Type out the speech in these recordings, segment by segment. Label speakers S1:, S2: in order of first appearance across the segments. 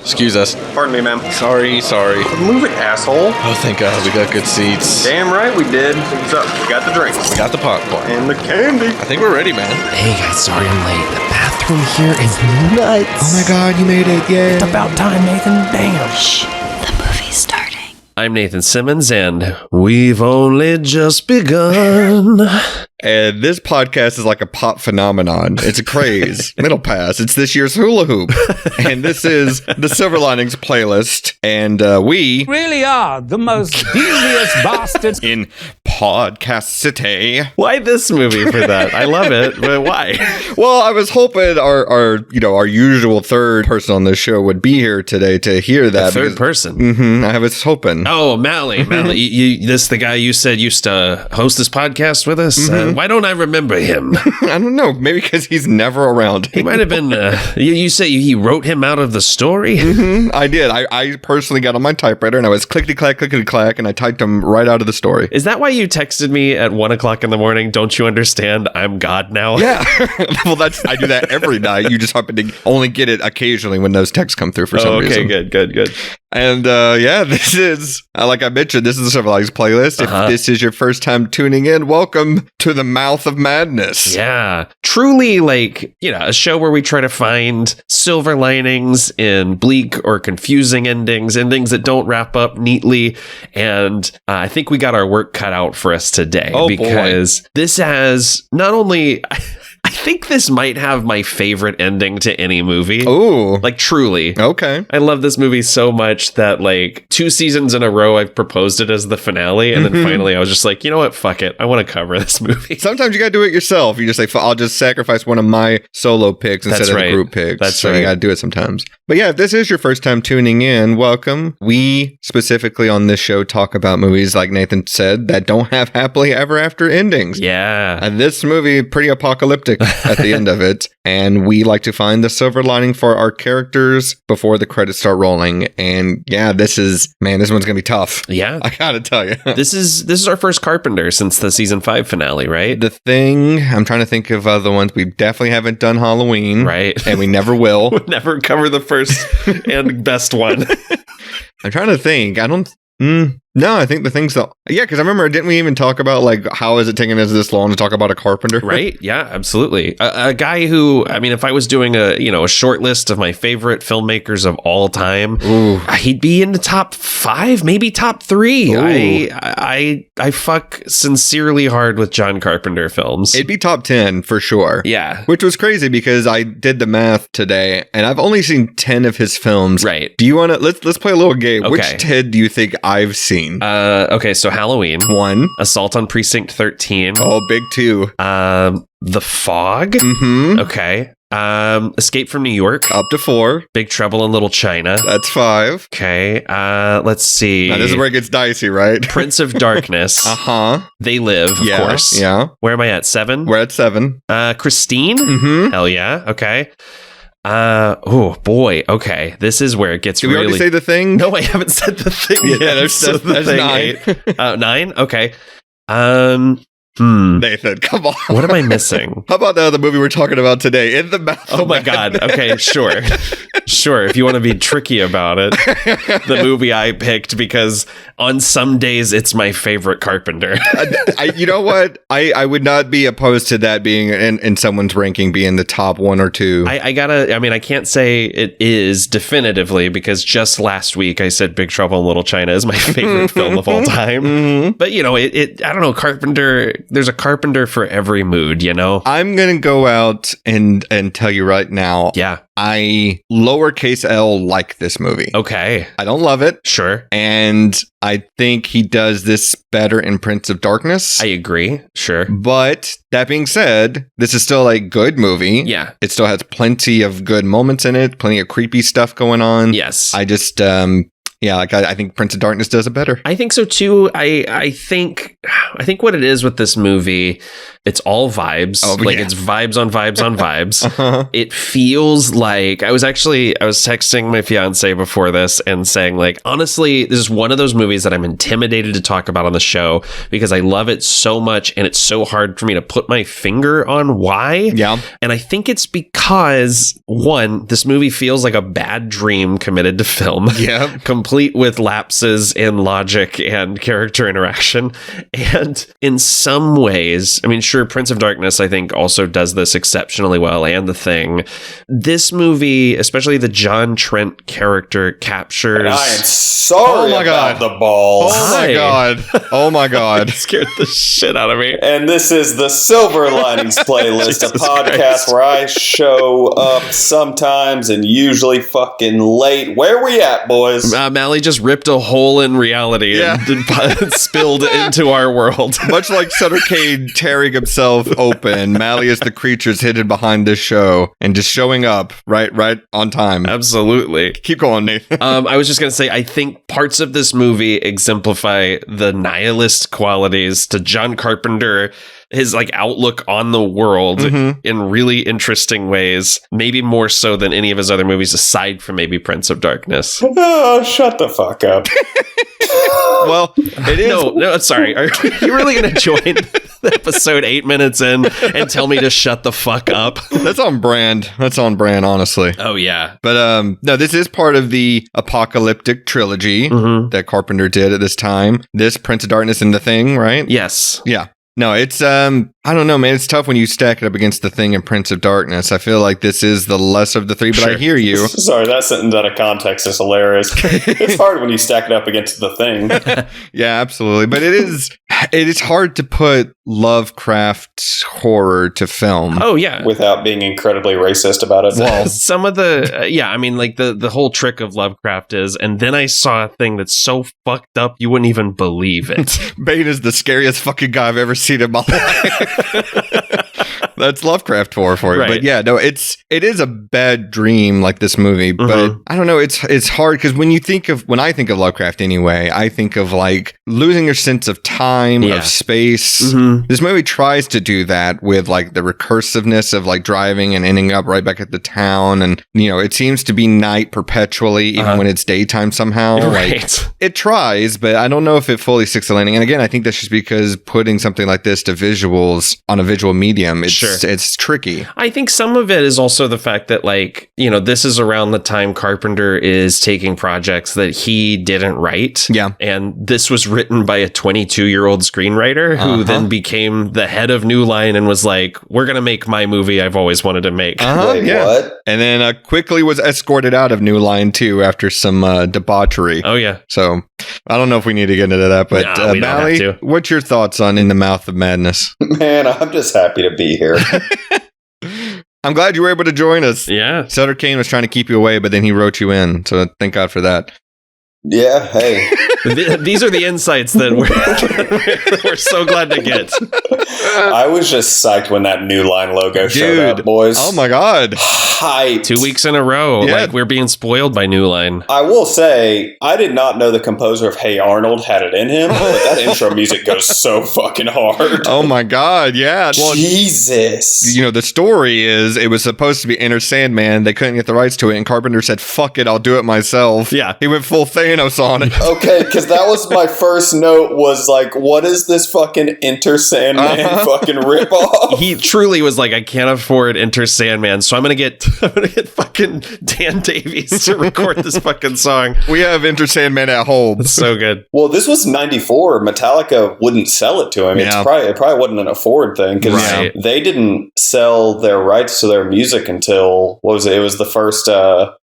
S1: Excuse us.
S2: Pardon me, ma'am.
S1: Sorry.
S2: Move it, asshole.
S1: Oh, thank God. We got good seats.
S2: Damn right we did. What's up? We got the drinks.
S1: We got the popcorn.
S2: And the candy.
S1: I think we're ready, man.
S3: Hey guys, sorry I'm late. The bathroom here is nuts.
S1: Oh my God, you made it. Yay.
S3: It's about time, Nathan. Damn.
S4: Shh, the movie's starting.
S3: I'm Nathan Simmons, and we've only just begun.
S1: And this podcast is like a pop phenomenon. It's a craze. Middle pass. It's this year's hula hoop. And this is the Silver Linings playlist. And we
S5: really are the most devious bastards
S1: in Podcast City.
S3: Why this movie for that? I love it, but why?
S1: Well, I was hoping our usual third person on this show would be here today to hear that.
S3: Third person?
S1: Mm-hmm, I was hoping.
S3: Oh, Mally. This the guy you said used to host this podcast with us?
S1: Mm-hmm.
S3: Why don't I remember him?
S1: I don't know. Maybe because he's never around.
S3: He might have been. You say he wrote him out of the story?
S1: Mm-hmm, I did. I personally got on my typewriter and I was clickety-clack, and I typed him right out of the story.
S3: Is that why you texted me at 1 o'clock in the morning? Don't you understand? I'm God now.
S1: Yeah. Well, I do that every night. You just happen to only get it occasionally when those texts come through for some reason.
S3: Okay, good.
S1: And this is, like I mentioned, this is the Silver Linings playlist. If this is your first time tuning in, welcome to the mouth of madness.
S3: Yeah. Truly, a show where we try to find silver linings in bleak or confusing endings that don't wrap up neatly. And I think we got our work cut out for us today. Because this has not only... I think this might have my favorite ending to any movie.
S1: Ooh.
S3: Truly.
S1: Okay.
S3: I love this movie so much that 2 seasons in a row I've proposed it as the finale, and then finally I was just like, you know what? Fuck it. I want to cover this movie.
S1: Sometimes you gotta do it yourself. You just say, I'll just sacrifice one of my solo picks instead of the group picks.
S3: That's
S1: right. You gotta do it sometimes. But yeah, if this is your first time tuning in, welcome. We specifically on this show talk about movies, like Nathan said, that don't have happily ever after endings.
S3: Yeah.
S1: And this movie, pretty apocalyptic at the end of it. And we like to find the silver lining for our characters before the credits start rolling. And yeah, this one's gonna be tough.
S3: Yeah.
S1: I gotta tell you.
S3: This is our first Carpenter since the season 5 finale, right?
S1: The Thing, I'm trying to think of other ones. We definitely haven't done Halloween.
S3: Right.
S1: And we never will.
S3: We'll never cover the first and best one.
S1: I'm trying to think. No, I think The Thing's because I remember, didn't we even talk about how is it taking us this long to talk about a Carpenter?
S3: Right? Yeah, absolutely. A guy who, if I was doing a short list of my favorite filmmakers of all time, he'd be in the top 5, maybe top 3. Ooh. I fuck sincerely hard with John Carpenter films.
S1: It'd be top 10 for sure.
S3: Yeah.
S1: Which was crazy because I did the math today and I've only seen 10 of his films.
S3: Right.
S1: Do you want to, let's play a little game.
S3: Okay.
S1: Which 10 do you think I've seen?
S3: Okay, so Halloween.
S1: 1.
S3: Assault on Precinct 13.
S1: Oh, big 2.
S3: The Fog.
S1: Mm-hmm.
S3: Okay. Escape from New York.
S1: Up to 4.
S3: Big Trouble in Little China.
S1: That's 5.
S3: Okay. Let's see.
S1: Now, this is where it gets dicey, right?
S3: Prince of Darkness. They Live, of course.
S1: Yeah.
S3: Where am I at? 7?
S1: We're at 7.
S3: Christine?
S1: Mm-hmm.
S3: Hell yeah. Okay. Oh boy. Okay. This is where it gets
S1: Did we already say The Thing?
S3: No, I haven't said The Thing yet.
S1: Yeah, there's 9.
S3: 9? Okay.
S1: Nathan, come on.
S3: What am I missing?
S1: How about the other movie we're talking about today, In the Mouth of
S3: Oh my God. Okay, sure. Sure, if you want to be tricky about it. The movie I picked because on some days it's my favorite Carpenter.
S1: You know what? I would not be opposed to that being in someone's ranking being the top 1 or 2.
S3: I can't say it is definitively because just last week I said Big Trouble in Little China is my favorite film of all time. Mm-hmm. But I don't know, Carpenter, there's a Carpenter for every mood,
S1: I'm going to go out and tell you right now.
S3: Yeah.
S1: I lowercase L like this movie.
S3: Okay.
S1: I don't love it.
S3: Sure.
S1: And I think he does this better in Prince of Darkness.
S3: I agree. Sure.
S1: But that being said, this is still a good movie.
S3: Yeah.
S1: It still has plenty of good moments in it, plenty of creepy stuff going on.
S3: Yes.
S1: I just, I think Prince of Darkness does it better.
S3: I think so too. I think what it is with this movie, It's all vibes.
S1: Oh,
S3: like
S1: yeah.
S3: it's vibes on vibes on vibes.
S1: Uh-huh.
S3: It feels like I was texting my fiance before this and saying, like, honestly, this is one of those movies that I'm intimidated to talk about on the show because I love it so much and it's so hard for me to put my finger on why.
S1: Yeah.
S3: And I think it's because, one, this movie feels like a bad dream committed to film.
S1: Yeah.
S3: Complete with lapses in logic and character interaction. And in some ways, I mean, sure, Prince of Darkness, I think, also does this exceptionally well, and The Thing. This movie, especially the John Trent character, captures...
S2: And I am sorry
S1: Oh my
S2: about
S1: God.
S2: the balls.
S1: Oh my
S3: Hi.
S1: God. Oh my God.
S3: scared the shit out of me.
S2: And this is the Silver Linings Playlist, a
S3: Jesus
S2: podcast
S3: Christ.
S2: where I show up sometimes and usually fucking late. Where we at, boys?
S3: Mally just ripped a hole in reality and spilled into our world.
S1: Much like Sutter Kane tearing himself open, Mally is the creatures hidden behind this show and just showing up right on time.
S3: Absolutely.
S1: Keep going, Nathan.
S3: I was just going to say, I think parts of this movie exemplify the nihilist qualities to John Carpenter, his like outlook on the world in really interesting ways, maybe more so than any of his other movies, aside from maybe Prince of Darkness.
S2: Oh, shut the fuck up.
S1: Well, it is.
S3: No, sorry. Are you really going to join episode 8 minutes in and tell me to shut the fuck up?
S1: That's on brand. That's on brand, honestly.
S3: Oh, yeah.
S1: But no, this is part of the apocalyptic trilogy that Carpenter did at this time. This Prince of Darkness and The Thing, right?
S3: Yes.
S1: Yeah. No, it's I don't know, man. It's tough when you stack it up against The Thing and Prince of Darkness. I feel like this is the less of the three, but I
S3: Sure.
S1: hear you.
S2: Sorry, that sentence out of context is hilarious. It's hard when you stack it up against The Thing.
S1: Yeah, absolutely. But it is hard to put Lovecraft horror to film.
S3: Oh, yeah.
S2: Without being incredibly racist about it.
S1: Well,
S3: Some of the I mean, like the whole trick of Lovecraft is, and then I saw a thing that's so fucked up you wouldn't even believe it.
S1: Bane is the scariest fucking guy I've ever seen in my life. That's Lovecraft horror for you.
S3: Right.
S1: But yeah, no, it is a bad dream like this movie. But I don't know, it's hard because when I think of Lovecraft anyway, I think of like losing your sense of time,
S3: Yeah.
S1: of space. This movie tries to do that with like the recursiveness of like driving and ending up right back at the town. And, you know, it seems to be night perpetually, even when it's daytime somehow.
S3: Right.
S1: Like, it tries, but I don't know if it fully sticks the landing. And again, I think that's just because putting something like this to visuals on a visual medium, it's tricky.
S3: I think some of it is also the fact that, like, you know, this is around the time Carpenter is taking projects that he didn't write.
S1: Yeah.
S3: And this was written by a 22-year-old screenwriter who then became the head of New Line and was like, we're going to make my movie I've always wanted to make.
S2: Wait, what?
S1: And then quickly was escorted out of New Line too after some debauchery.
S3: Oh, yeah.
S1: So I don't know if we need to get into that, but
S3: Nah, we don't
S1: Mally,
S3: have to.
S1: what's your thoughts on In the Mouth of Madness?
S2: Man, I'm just happy to be here.
S1: I'm glad you were able to join us.
S3: Yeah.
S1: Sutter Kane was trying to keep you away, but then he wrote you in. So thank God for that.
S2: Yeah, hey.
S3: These are the insights that we're so glad to get.
S2: I was just psyched when that New Line logo showed up, boys.
S1: Oh my God.
S2: Hyped.
S3: 2 weeks in a row.
S1: Yeah.
S3: Like, we're being spoiled by New Line.
S2: I will say, I did not know the composer of Hey Arnold had it in him, but that intro music goes so fucking hard.
S1: Oh my God. Yeah. Well,
S2: Jesus.
S1: you know, the story is it was supposed to be Enter Sandman. They couldn't get the rights to it. And Carpenter said, fuck it, I'll do it myself.
S3: Yeah.
S1: He went full Thanos on it.
S2: Okay, because that was my first note was like, what is this fucking Enter Sandman fucking ripoff?
S3: He truly was like, I can't afford Enter Sandman, so I'm gonna get fucking Dan Davies to record this fucking song.
S1: We have Enter Sandman at home.
S3: It's so good.
S2: Well, this was 94. Metallica wouldn't sell it to him.
S1: Yeah.
S2: It probably wasn't an afford thing because
S3: Right.
S2: they didn't sell their rights to their music until, what was it? It was the first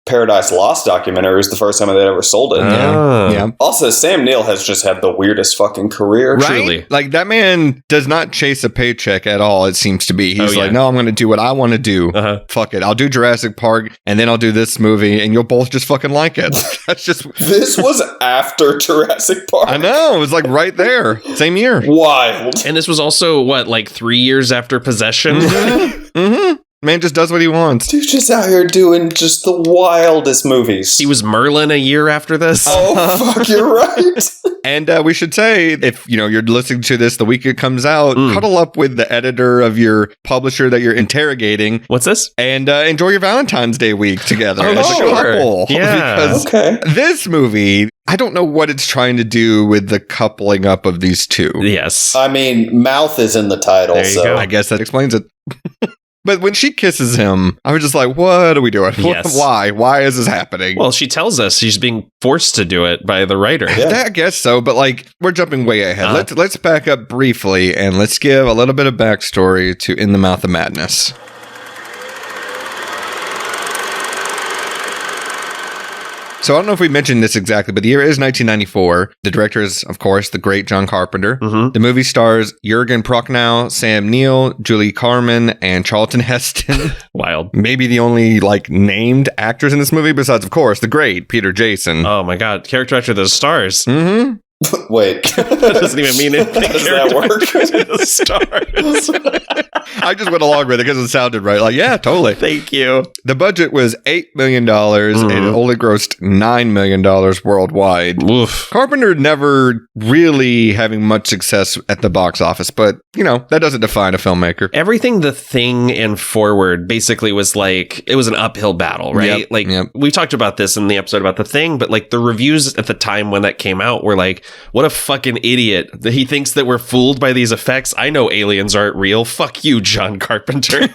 S2: Paradise Lost documentary. It was the first time they ever sold it.
S3: Oh.
S1: Yeah.
S2: Also, Sam Neill has just had the weirdest fucking career.
S1: Right?
S3: Truly.
S1: Like that man does not chase a paycheck at all, it seems to be. He's
S3: Oh, yeah.
S1: like, no, I'm going to do what I want to do.
S3: Uh-huh.
S1: Fuck it. I'll do Jurassic Park and then I'll do this movie and you'll both just fucking like it. That's just,
S2: This was after Jurassic Park.
S1: I know. It was like right there. Same year.
S2: Wild.
S3: And this was also, what, like 3 years after Possession?
S1: Mm-hmm. Man just does what he wants.
S2: Dude's just out here doing just the wildest movies.
S3: He was Merlin a year after this.
S2: Oh, fuck, you're right.
S1: And we should say, if you're listening to this the week it comes out, cuddle up with the editor of your publisher that you're interrogating.
S3: What's this?
S1: And enjoy your Valentine's Day week together
S3: Oh,
S1: as a
S3: sure.
S1: couple.
S3: Yeah.
S1: Because
S2: Okay.
S1: this movie, I don't know what it's trying to do with the coupling up of these two.
S3: Yes.
S2: I mean, mouth is in the title,
S3: There you
S2: so
S3: go.
S1: I guess that explains it. But when she kisses him, I was just like, what are we doing?
S3: Yes.
S1: Why? Why is this happening?
S3: Well, she tells us she's being forced to do it by the writer.
S2: Yeah.
S1: I guess so, but like we're jumping way ahead. Let's back up briefly and let's give a little bit of backstory to In the Mouth of Madness. So I don't know if we mentioned this exactly, but the year is 1994. The director is, of course, the great John Carpenter.
S3: Mm-hmm.
S1: The movie stars Jurgen Prochnow, Sam Neill, Julie Carmen, and Charlton Heston.
S3: Wild.
S1: Maybe the only named actors in this movie, besides, of course, the great Peter Jason.
S3: Oh my God. Character actor, those stars.
S1: Mm-hmm.
S2: wait.
S3: That doesn't even mean anything.
S2: How does that work?
S3: The stars.
S1: I just went along with it because it sounded right. Like, yeah, totally.
S3: Thank you.
S1: The budget was $8 million and it only grossed $9 million worldwide.
S3: Oof.
S1: Carpenter never really having much success at the box office, but, that doesn't define a filmmaker.
S3: Everything The Thing and forward basically was it was an uphill battle, right?
S1: Yep.
S3: We talked about this in the episode about The Thing, but the reviews at the time when that came out were like, what a fucking idiot. He thinks that we're fooled by these effects. I know aliens aren't real. Fuck you, John Carpenter.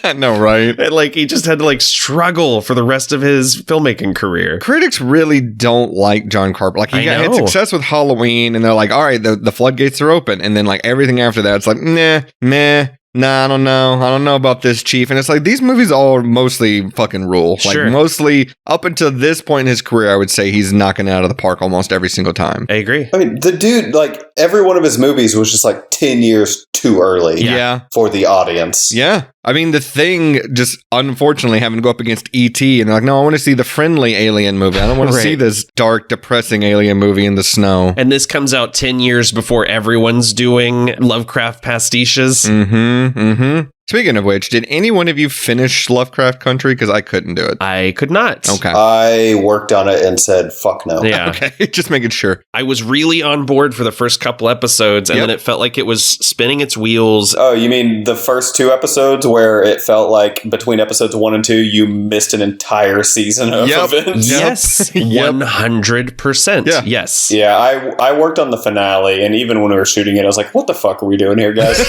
S1: I know, right?
S3: And he just had to struggle for the rest of his filmmaking career.
S1: Critics really don't like John Carpenter. He had success with Halloween, and they're like, all right, the floodgates are open. And then everything after that, it's like, meh. Nah, I don't know. I don't know about this, Chief. And it's these movies all mostly fucking rule.
S3: Sure.
S1: Mostly up until this point in his career, I would say he's knocking it out of the park almost every single time.
S3: I agree.
S2: I mean, the dude, every one of his movies was just 10 years too early for the audience.
S1: Yeah. I mean, The Thing just unfortunately having to go up against E.T. and they're like, no, I want to see the friendly alien movie. I don't want to see this dark, depressing alien movie in the snow.
S3: And this comes out 10 years before everyone's doing Lovecraft pastiches.
S1: Mm-hmm. Speaking of which, did any one of you finish Lovecraft Country? Because I couldn't do it.
S3: I could not.
S1: Okay.
S2: I worked on it and said, fuck no.
S3: Yeah.
S1: Okay, just making sure.
S3: I was really on board for the first couple episodes, and then it felt like it was spinning its wheels.
S2: Oh, you mean the first two episodes where it felt like between episodes 1 and 2, you missed an entire season of events?
S3: Yes, 100%.
S1: Yeah.
S3: Yes.
S2: Yeah, I worked on the finale, and even when we were shooting it, I was like, what the fuck are we doing here, guys?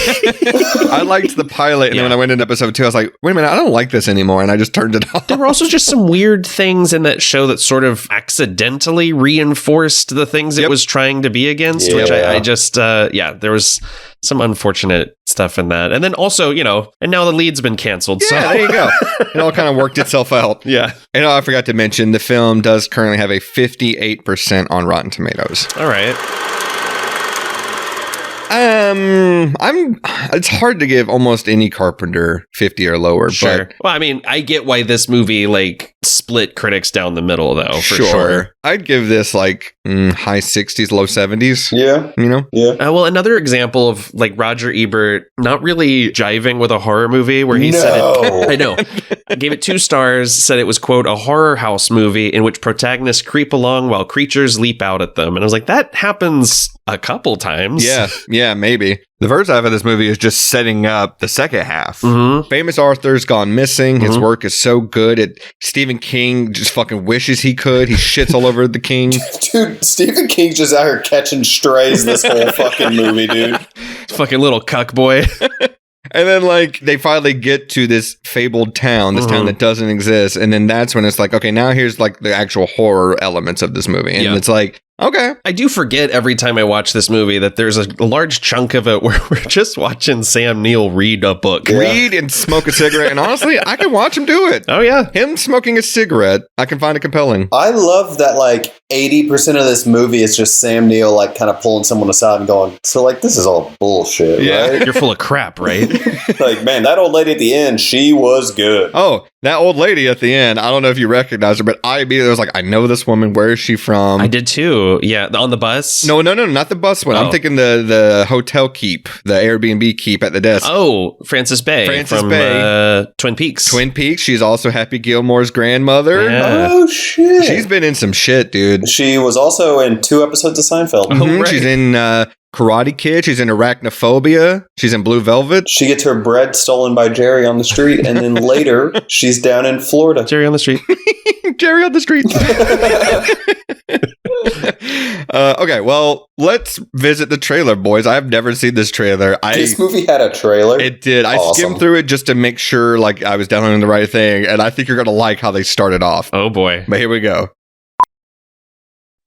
S1: I liked the pilot, and then when I went into episode 2, I was like, wait a minute, I don't like this anymore, and I just turned it off.
S3: There were also just some weird things in that show that sort of accidentally reinforced the things it was trying to be against, which I just, there was some unfortunate stuff in that. And then also, and now the lead's been canceled.
S1: Yeah,
S3: so
S1: there you go. It all kind of worked itself out.
S3: Yeah.
S1: And I forgot to mention, the film does currently have a 58% on Rotten Tomatoes.
S3: All right.
S1: It's hard to give almost any Carpenter 50 or lower.
S3: Sure.
S1: But
S3: Well, I mean, I get why this movie split critics down the middle, though. For sure.
S1: I'd give this high 60s, low 70s.
S2: Yeah.
S3: Yeah. Well, another example of Roger Ebert not really jiving with a horror movie where he said it. I know. Gave it 2 stars, said it was, quote, a horror house movie in which protagonists creep along while creatures leap out at them. And I was like, that happens a couple times.
S1: Yeah, maybe. The first half of this movie is just setting up the second half.
S3: Mm-hmm.
S1: Famous Arthur's gone missing. His work is so good. Stephen King just fucking wishes he could. He shits all over the King.
S2: Dude, Stephen King's just out here catching strays this whole fucking movie, dude.
S3: Fucking little cuck boy.
S1: And then, they finally get to this fabled town, this town that doesn't exist. And then that's when it's like, okay, now here's, the actual horror elements of this movie. And it's like, okay.
S3: I do forget every time I watch this movie that there's a large chunk of it where we're just watching Sam Neill read a book.
S1: Yeah. Read and smoke a cigarette. And honestly, I can watch him do it.
S3: Oh, yeah.
S1: Him smoking a cigarette, I can find it compelling.
S2: I love that 80% of this movie is just Sam Neill kind of pulling someone aside and going, so this is all bullshit, right?
S3: You're full of crap, right?
S2: Man, that old lady at the end, she was good.
S1: Oh, That old lady at the end, I don't know if you recognize her, but I immediately was like, I know this woman. Where is she from?
S3: I did too. Yeah, on the bus?
S1: No, not the bus one. I'm thinking the hotel keep, the Airbnb keep at the desk.
S3: Oh, Frances Bay from Twin Peaks.
S1: Twin Peaks. She's also Happy Gilmore's grandmother.
S3: Yeah.
S2: Oh, shit.
S1: She's been in some shit, dude.
S2: She was also in 2 episodes of Seinfeld.
S1: Right. She's in Karate Kid. She's in Arachnophobia. She's in Blue Velvet.
S2: She gets her bread stolen by Jerry on the street, and then later she's down in Florida.
S3: Jerry on the street.
S1: Jerry on the street. Okay, well, let's visit the trailer, boys. I've never seen this trailer.
S2: This movie had a trailer?
S1: It did. I skimmed through it just to make sure like I was downloading the right thing, and I think you're going to like how they started off.
S3: Oh, boy.
S1: But here we go.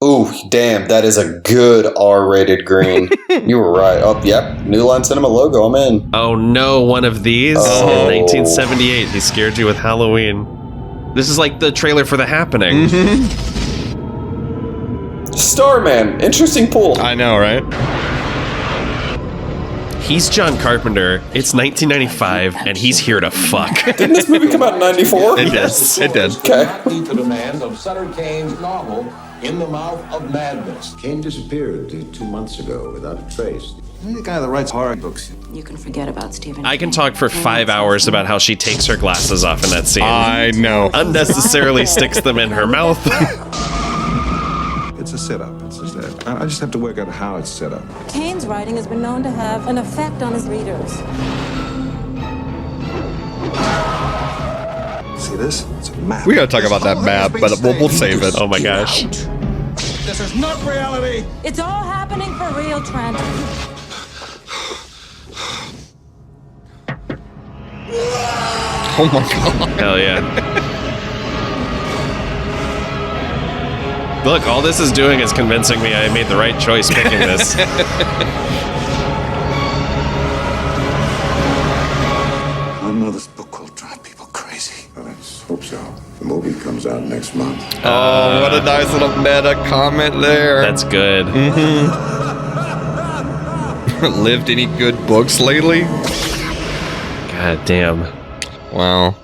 S2: Ooh, damn, that is a good R-rated green. You were right. Oh, yep. New Line Cinema logo. I'm in.
S3: Oh, no, one of these?
S2: Oh.
S3: In 1978, he scared you with Halloween. This is like the trailer for The Happening.
S2: Starman. Interesting pool.
S1: I know, right?
S3: He's John Carpenter. It's 1995, and he's here to fuck.
S2: Didn't this movie come out in 94?
S1: It did. It did.
S2: Okay.
S6: Meet the demands of Sutter Kane's novel, In the Mouth of Madness.
S7: Kane disappeared 2 months ago without a trace.
S8: You're the guy that writes horror books.
S4: You can forget about Stephen.
S3: I can talk for 5 hours about how she takes her glasses off in that scene.
S1: I know.
S3: Unnecessarily sticks them in her mouth.
S8: It's a setup. It's just that. I just have to work out how it's set up.
S9: Kane's writing has been known to have an effect on his readers.
S8: See this? It's a map.
S1: We got to talk about that map, but we'll save it.
S3: Oh my gosh.
S6: This is not reality.
S9: It's all happening for real, Trent.
S1: Oh my god.
S3: Hell yeah. Look, all this is doing is convincing me I made the right choice picking this.
S8: I know this book will drive people crazy.
S7: Let's hope so. The movie comes out next month.
S1: Oh, what a nice little meta comment there.
S3: That's good.
S1: Lived any good books lately?
S3: God damn.
S1: Wow.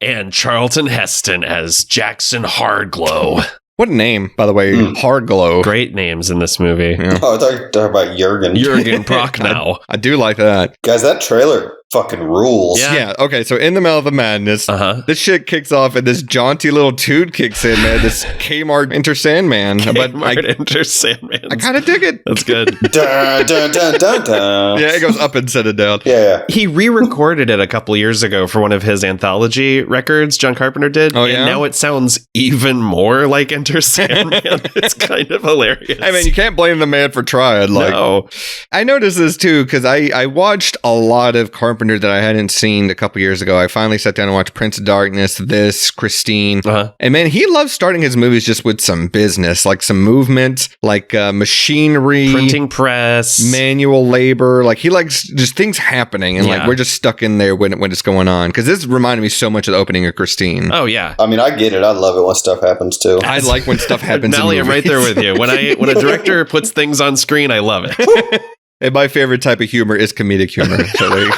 S3: And Charlton Heston as Jackson Hardglow.
S1: What a name, by the way. Hardglow.
S3: Great names in this movie.
S1: Yeah.
S2: Oh, I thought you were talking about Jurgen.
S3: Jurgen Prochnow.
S1: I do like that.
S2: Guys, that trailer fucking rules.
S1: Yeah. Okay. So in the middle of the madness, this shit kicks off, and this jaunty little tune kicks in, man. This K-Mart Enter Sandman.
S3: K-Mart Enter Sandman.
S1: I kind of dig it.
S3: That's good.
S2: Dun, dun, dun, dun, dun.
S1: Yeah, it goes up instead of down.
S2: Yeah.
S3: He re-recorded it a couple years ago for one of his anthology records. John Carpenter did.
S1: Oh, yeah?
S3: And now it sounds even more like Enter Sandman. It's kind of hilarious.
S1: I mean, you can't blame the man for trying. Like,
S3: no.
S1: I noticed this too because I watched a lot of Carpenter that I hadn't seen a couple years ago. I finally sat down and watched Prince of Darkness, this, Christine. And man, he loves starting his movies just with some business, like some movement, like machinery,
S3: printing press,
S1: manual labor. Like he likes just things happening, and like we're just stuck in there when it's going on. Because this reminded me so much of the opening of Christine.
S3: Oh yeah.
S2: I mean, I get it. I love it when stuff happens too.
S1: I like when stuff happens.
S3: Nally,
S1: in
S3: I'm right there with you. When a director puts things on screen, I love it.
S1: And my favorite type of humor is comedic humor. So there you go.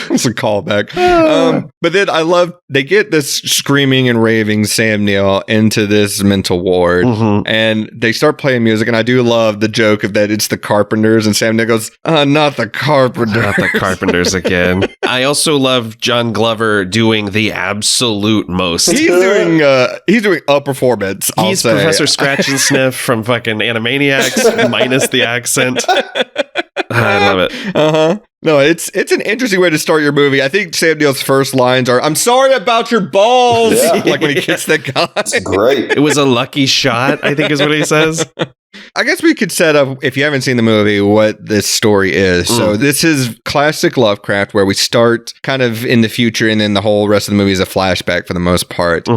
S1: It's a callback. But then I love, they get this screaming and raving Sam Neill into this mental ward, and they start playing music, and I do love the joke of that it's the Carpenters, and Sam Neill goes, not the Carpenters.
S3: Not the Carpenters again. I also love John Glover doing the absolute most.
S1: He's doing a performance,
S3: He's Professor Scratch and Sniff from fucking Animaniacs, minus the accent. I love it.
S1: No, it's an interesting way to start your movie. I think Sam Neill's first lines are, "I'm sorry about your balls," like when he kicks that guy.
S2: It's great.
S3: It was a lucky shot, I think is what he says.
S1: I guess we could set up, if you haven't seen the movie, what this story is. So this is classic Lovecraft, where we start kind of in the future, and then the whole rest of the movie is a flashback for the most part.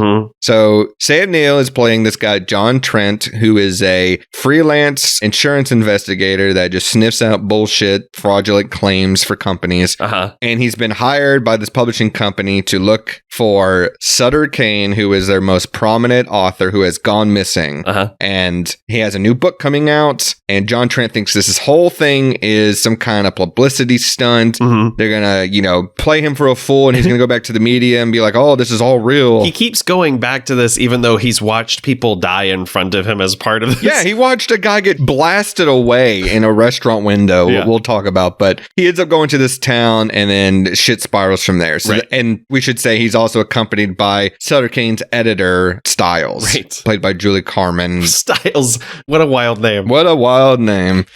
S1: So Sam Neill is playing this guy, John Trent, who is a freelance insurance investigator that just sniffs out bullshit, fraudulent claims for companies. And he's been hired by this publishing company to look for Sutter Kane, who is their most prominent author who has gone missing. And he has a new book book coming out, and John Trent thinks this whole thing is some kind of publicity stunt. Mm-hmm. They're gonna, play him for a fool, and he's gonna go back to the media and be like, oh, this is all real.
S3: He keeps going back to this, even though he's watched people die in front of him as part of this.
S1: Yeah, he watched a guy get blasted away in a restaurant window. Yeah. We'll talk about, but he ends up going to this town, and then shit spirals from there. So, and we should say he's also accompanied by Sutter Kane's editor, Styles, played by Julie Carmen.
S3: Styles, what a wild name.
S1: What a wild name.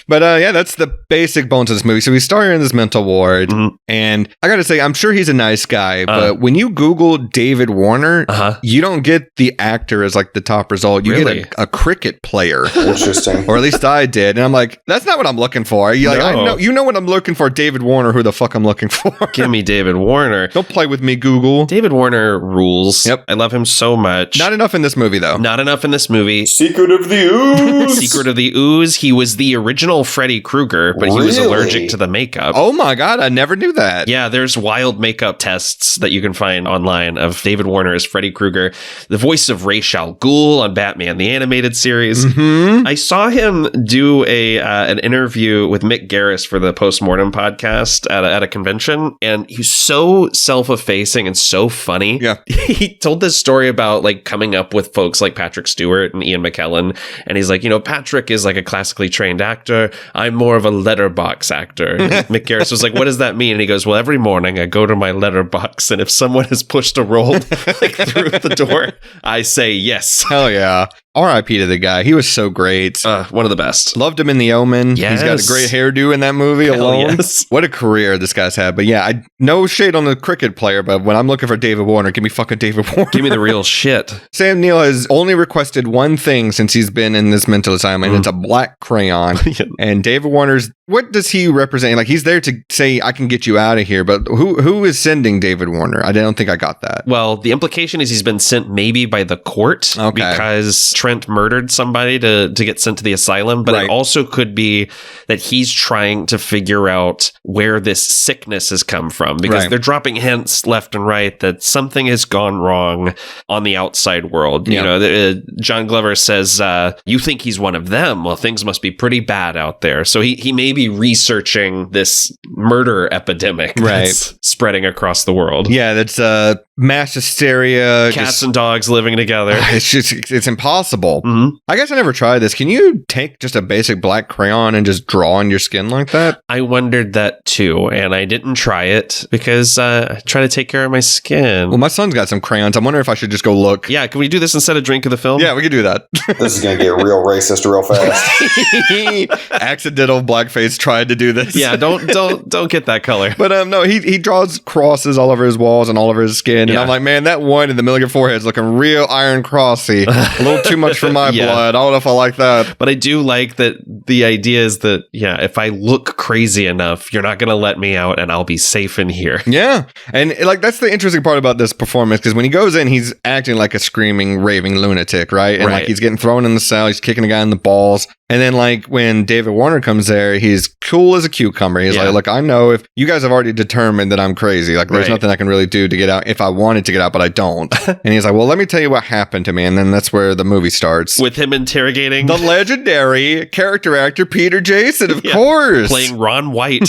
S1: But yeah, that's the basic bones of this movie. So we start in this mental ward, and I gotta say, I'm sure he's a nice guy, but when you Google David Warner, you don't get the actor as like the top result. You get a cricket player.
S2: Interesting.
S1: Or at least I did. And I'm like, that's not what I'm looking for. You're like, I know, you know what I'm looking for, David Warner, who the fuck I'm looking for.
S3: Give me David Warner.
S1: Don't play with me, Google.
S3: David Warner rules. Yep. I love him so much.
S1: Not enough in this movie, though.
S3: Not enough in this movie.
S2: Secret of the Ooze.
S3: Secret of the Ooze. He was the original Freddy Krueger, but he was allergic to the makeup.
S1: Oh my God, I never knew that.
S3: Yeah, there's wild makeup tests that you can find online of David Warner as Freddy Krueger, the voice of Ra's al Ghul on Batman the Animated Series. Mm-hmm. I saw him do an interview with Mick Garris for the Postmortem podcast at a convention, and he's so self-effacing and so funny.
S1: Yeah.
S3: He told this story about like coming up with folks like Patrick Stewart and Ian McKellen, and he's like, Patrick is like a classically trained actor. I'm more of a letterbox actor. And Mick Garris was like, what does that mean? And he goes, well, every morning I go to my letterbox, and if someone has pushed a roll like through the door, I say yes.
S1: Hell yeah. R.I.P. to the guy. He was so great.
S3: One of the best.
S1: Loved him in The Omen.
S3: Yes.
S1: He's got a great hairdo in that movie alone. Yes. What a career this guy's had. But yeah, no shade on the cricket player, but when I'm looking for David Warner, give me fucking David Warner.
S3: Give me the real shit.
S1: Sam Neill has only requested one thing since he's been in this mental asylum, and it's a black crayon. And David Warner's, what does he represent? Like, he's there to say, I can get you out of here, but who is sending David Warner? I don't think I got that.
S3: Well, the implication is he's been sent maybe by the court because Trent murdered somebody to get sent to the asylum, but it also could be that he's trying to figure out where this sickness has come from, because they're dropping hints left and right that something has gone wrong on the outside world. John Glover says, you think he's one of them? Well, things must be pretty bad out there. So he may be researching this murder epidemic that's spreading across the world.
S1: Yeah, that's mass hysteria.
S3: Cats and dogs living together.
S1: It's impossible.
S3: Mm-hmm.
S1: I guess I never tried this. Can you take just a basic black crayon and just draw on your skin like that?
S3: I wondered that too, and I didn't try it because I try to take care of my skin.
S1: Well, my son's got some crayons. I'm wondering if I should just go look.
S3: Yeah, can we do this instead of drink of the film?
S1: Yeah, we could do that.
S2: This is going to get real racist real fast.
S1: Accidental blackface tried to do this.
S3: Yeah, don't get that color.
S1: But no, he draws crosses all over his walls and all over his skin, and I'm like, man, that one in the middle of your forehead is looking real iron crossy. A little too much for my blood. I don't know if I like that.
S3: But I do like that the idea is that, if I look crazy enough, you're not going to let me out and I'll be safe in here.
S1: Yeah. And like, that's the interesting part about this performance, because when he goes in, he's acting like a screaming, raving lunatic, right? And like, he's getting thrown in the cell, he's kicking a guy in the balls. And then like when David Warner comes there, he's cool as a cucumber. He's like, look, I know if you guys have already determined that I'm crazy, like there's nothing I can really do to get out if I wanted to get out, but I don't. And he's like, well, let me tell you what happened to me. And then that's where the movie starts.
S3: With him interrogating
S1: the legendary character actor Peter Jason, of course.
S3: Playing Ron White.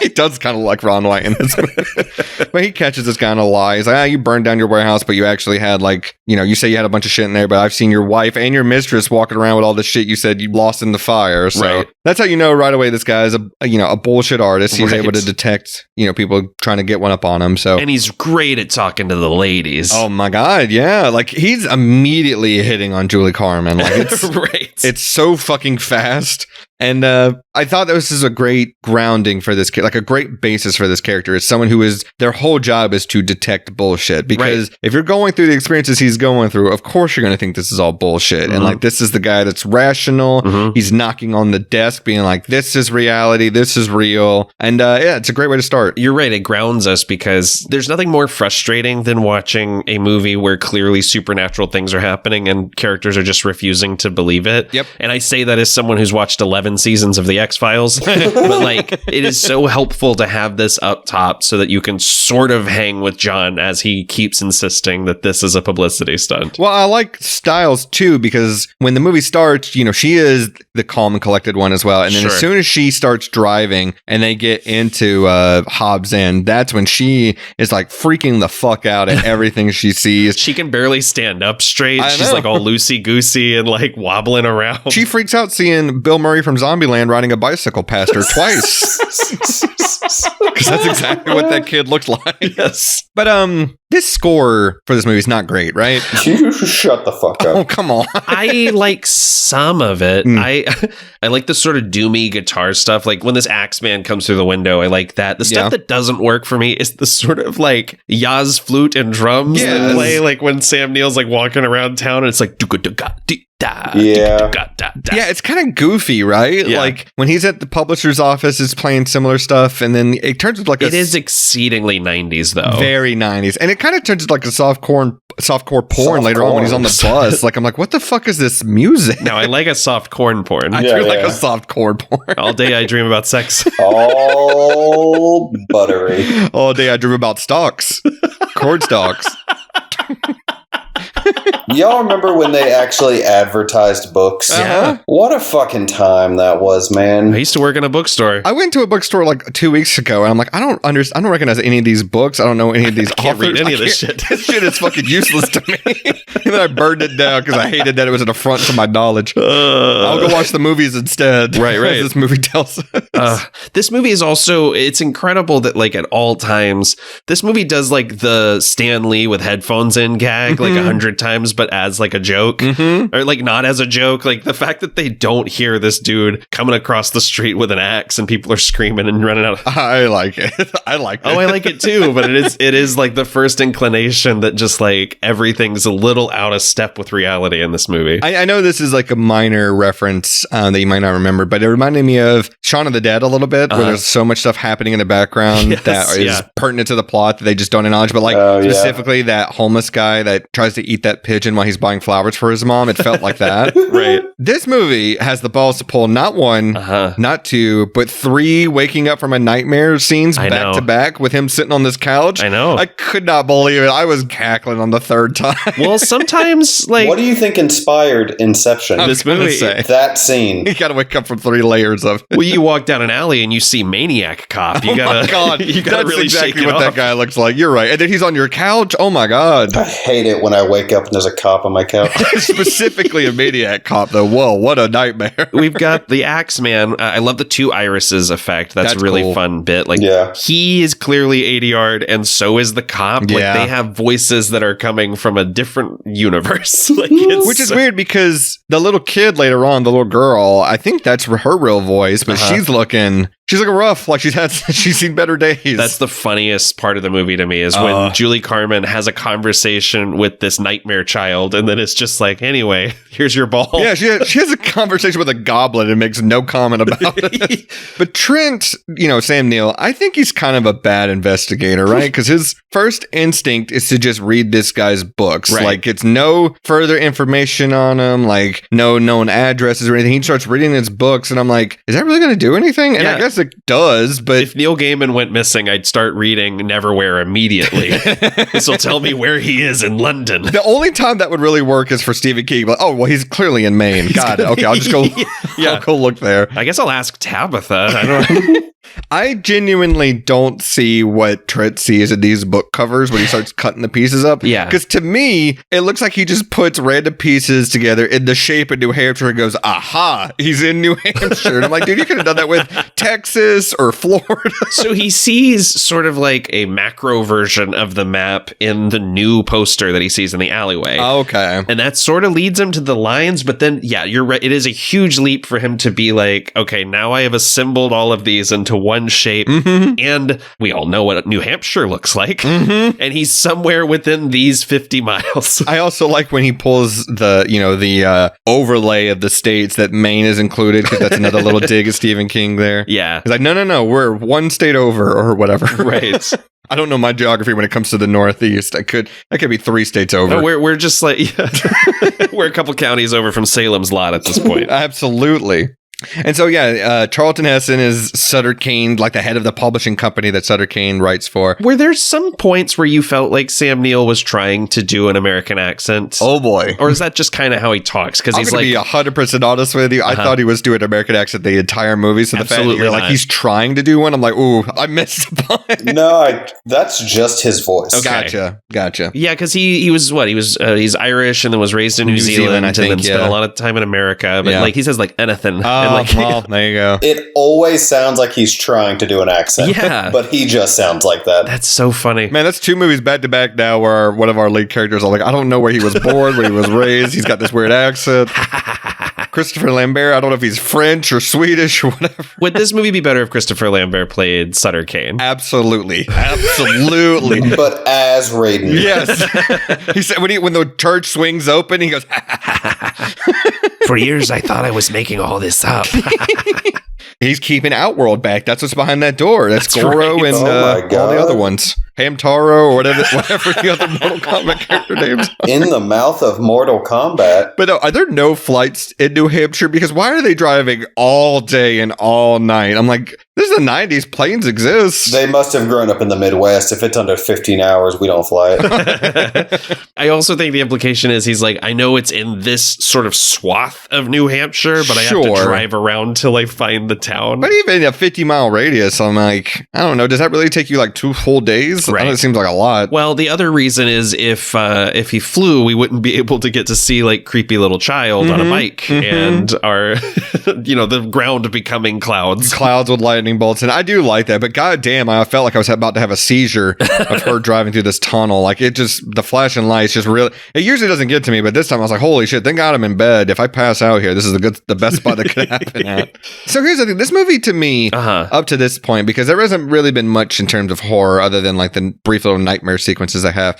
S1: He does kind of like Ron White in this movie. But he catches this guy on a lie. He's like, you burned down your warehouse, but you actually had like, you say you had a bunch of shit in there, but I've seen your wife and your mistress walking around with all the shit you said you lost in the fire. So that's how you know right away this guy is a bullshit artist. He's able to detect, people trying to get one up on him. So,
S3: and he's great at talking to the ladies.
S1: Oh my God. Yeah. Like he's immediately hitting on Julie Carmen. Like it's it's so fucking fast. And I thought this is a great grounding for this, like a great basis for this character. Is someone who is, their whole job is to detect bullshit. Because if you're going through the experiences he's going through, of course you're going to think this is all bullshit. And like, this is the guy that's rational. He's knocking on the desk being like, this is reality. This is real. And it's a great way to start.
S3: You're right. It grounds us because there's nothing more frustrating than watching a movie where clearly supernatural things are happening and characters are just refusing to believe it.
S1: Yep.
S3: And I say that as someone who's watched 11 7 seasons of the X-Files. But like, it is so helpful to have this up top so that you can sort of hang with John as he keeps insisting that this is a publicity stunt.
S1: Well, I like Styles too, because when the movie starts, she is the calm and collected one as well. And then as soon as she starts driving and they get into Hobbs End, that's when she is like freaking the fuck out at everything she sees.
S3: She can barely stand up straight. She's like all loosey-goosey and like wobbling around.
S1: She freaks out seeing Bill Murray from Zombieland riding a bicycle past her twice. Because that's exactly what that kid looked like.
S3: Yes.
S1: But this score for this movie is not great, right?
S2: You shut the fuck up.
S1: Oh, come on.
S3: I like some of it. I like the sort of doomy guitar stuff. Like when this Axeman comes through the window, I like that. The stuff that doesn't work for me is the sort of like Yaz flute and drums that play like when Sam Neill's like walking around town and it's like
S2: yeah,
S1: it's kind of goofy, right?
S3: Yeah.
S1: Like when he's at the publisher's office, it's playing similar stuff, and then it turns into like
S3: it is exceedingly 90s though,
S1: very 90s, and it kind of turns into like a softcore porn later on when he's on the bus. Like I'm like, what the fuck is this music?
S3: Now I like a soft corn porn.
S1: I do like a soft core porn.
S3: All day I dream about sex.
S2: All buttery.
S1: All day I dream about stalks, cord stalks.
S2: Y'all remember when they actually advertised books?
S3: Yeah.
S2: What a fucking time that was, man.
S3: I used to work in a bookstore.
S1: I went to a bookstore like 2 weeks ago, and I'm like, I don't recognize any of these books. I don't know any of these
S3: Can't
S1: authors.
S3: read any of this shit.
S1: This shit is fucking useless to me. And then I burned it down because I hated that it was an affront to my knowledge. I'll go watch the movies instead.
S3: Right.
S1: As this movie tells us.
S3: This movie is also, it's incredible that like at all times, this movie does like the Stan Lee with headphones in gag like 100 times, but as like a joke or like not as a joke. Like the fact that they don't hear this dude coming across the street with an axe and people are screaming and running out.
S1: I like it. I like it.
S3: Oh, I like it too. But it is like the first inclination that just like everything's a little out of step with reality in this movie.
S1: I know this is like a minor reference that you might not remember, but it reminded me of Shaun of the Dead a little bit, where there's so much stuff happening in the background that is pertinent to the plot that they just don't acknowledge. But like specifically that homeless guy that tries to eat that pigeon while he's buying flowers for his mom. It felt like that.
S3: Right.
S1: This movie has the balls to pull not one, not two, but 3 waking up from a nightmare scenes back to back with him sitting on this couch.
S3: I know.
S1: I could not believe it. I was cackling on the 3rd time.
S3: Well, sometimes like...
S2: What do you think inspired Inception?
S3: This movie,
S2: that scene.
S1: You gotta wake up from 3 layers of it.
S3: Well, you walk down an alley and you see Maniac Cop. You gotta,
S1: my God.
S3: you gotta
S1: That's
S3: really
S1: exactly
S3: shake it
S1: what
S3: off.
S1: that guy looks like. You're right. And then he's on your couch. Oh my God.
S2: I hate it when I wake up and there's a cop on my couch.
S1: Specifically a Maniac Cop, though. Whoa, what a nightmare.
S3: We've got the Axeman. I love the 2 irises effect. That's really
S1: cool.
S3: fun bit. Like, he is clearly 80-yard, and so is the cop. Like, they have voices that are coming from a different universe. Like,
S1: which is weird because the little kid later on, the little girl, I think that's her real voice, but she's looking rough. Like she's seen better days.
S3: That's the funniest part of the movie to me is when Julie Carmen has a conversation with this nightmare child, and then it's just like, anyway, here's your ball.
S1: Yeah, she has a conversation with a goblin and makes no comment about it. But Trent, Sam Neill, I think he's kind of a bad investigator, right? Because his first instinct is to just read this guy's books.
S3: Right.
S1: Like it's no further information on him, like no known addresses or anything. He starts reading his books, and I'm like, is that really going to do anything? And I guess it does, but
S3: if Neil Gaiman went missing, I'd start reading Neverwhere immediately. This will tell me where he is in London.
S1: The only time that would really work is for Stephen King. But he's clearly in Maine. Got it. Okay, I'll just go. I'll go look there.
S3: I guess I'll ask Tabitha. I don't know.
S1: I genuinely don't see what Trent sees in these book covers when he starts cutting the pieces up.
S3: Yeah.
S1: Because to me, it looks like he just puts random pieces together in the shape of New Hampshire and goes, aha, he's in New Hampshire. And I'm like, dude, you could have done that with Texas or Florida.
S3: So he sees sort of like a macro version of the map in the new poster that he sees in the alleyway.
S1: Okay.
S3: And that sort of leads him to the lines. But then, you're right. It is a huge leap for him to be like, okay, now I have assembled all of these into one shape, and we all know what New Hampshire looks like, and he's somewhere within these 50 miles.
S1: I also like when he pulls the overlay of the states that Maine is included, because that's another little dig at Stephen King there.
S3: Yeah.
S1: He's like, no, we're one state over or whatever.
S3: Right.
S1: I don't know my geography when it comes to the Northeast. That could be 3 states over.
S3: No, we're just like, we're a couple counties over from Salem's Lot at this point.
S1: Absolutely. And so, Charlton Heston is Sutter Kane, like the head of the publishing company that Sutter Kane writes for.
S3: Were there some points where you felt like Sam Neill was trying to do an American accent?
S1: Oh, boy.
S3: Or is that just kind of how he talks? Because he's like...
S1: I'm going to be 100% honest with you. I thought he was doing an American accent the entire movie. So the fact that you're like, he's trying to do one, I'm like, ooh, I missed the point.
S2: No, that's just his voice.
S1: Okay. Gotcha.
S3: Yeah, because he was what? He's Irish and then was raised in New Zealand,
S1: I think,
S3: and then spent a lot of time in America. But like he says like anything.
S1: There you go.
S2: It always sounds like he's trying to do an accent.
S3: Yeah.
S2: But he just sounds like that.
S3: That's so funny.
S1: Man, that's 2 movies back to back now where one of our lead characters are like, I don't know where he was born, where he was raised. He's got this weird accent. Christopher Lambert, I don't know if he's French or Swedish or whatever.
S3: Would this movie be better if Christopher Lambert played Sutter Kane?
S1: Absolutely.
S2: But as Raiden.
S1: Yes. He said when the church swings open, he goes,
S3: For years, I thought I was making all this up.
S1: He's keeping Outworld back. That's what's behind that door. That's Goro and all the other ones. Hamtaro or whatever the other Mortal Kombat character names are.
S2: In the mouth of Mortal Kombat.
S1: But are there no flights in New Hampshire? Because why are they driving all day and all night? I'm like, this is the 90s. Planes exist.
S2: They must have grown up in the Midwest. If it's under 15 hours, we don't fly it.
S3: I also think the implication is he's like, I know it's in this sort of swath of New Hampshire, but I have to drive around till I find the town.
S1: But even a 50-mile radius, I'm like, I don't know. Does that really take you like 2 full days?
S3: Right.
S1: It seems like a lot.
S3: Well, the other reason is if he flew, we wouldn't be able to get to see like creepy little child on a bike and our, the ground becoming clouds.
S1: Clouds with lightning bolts. And I do like that. But goddamn, I felt like I was about to have a seizure of her driving through this tunnel. Like the flashing lights just really, it usually doesn't get to me. But this time I was like, holy shit, thank God I'm in bed. If I pass out here, this is the best spot that could happen at. So here's the thing. This movie to me, up to this point, because there hasn't really been much in terms of horror other than like the brief little nightmare sequences I have.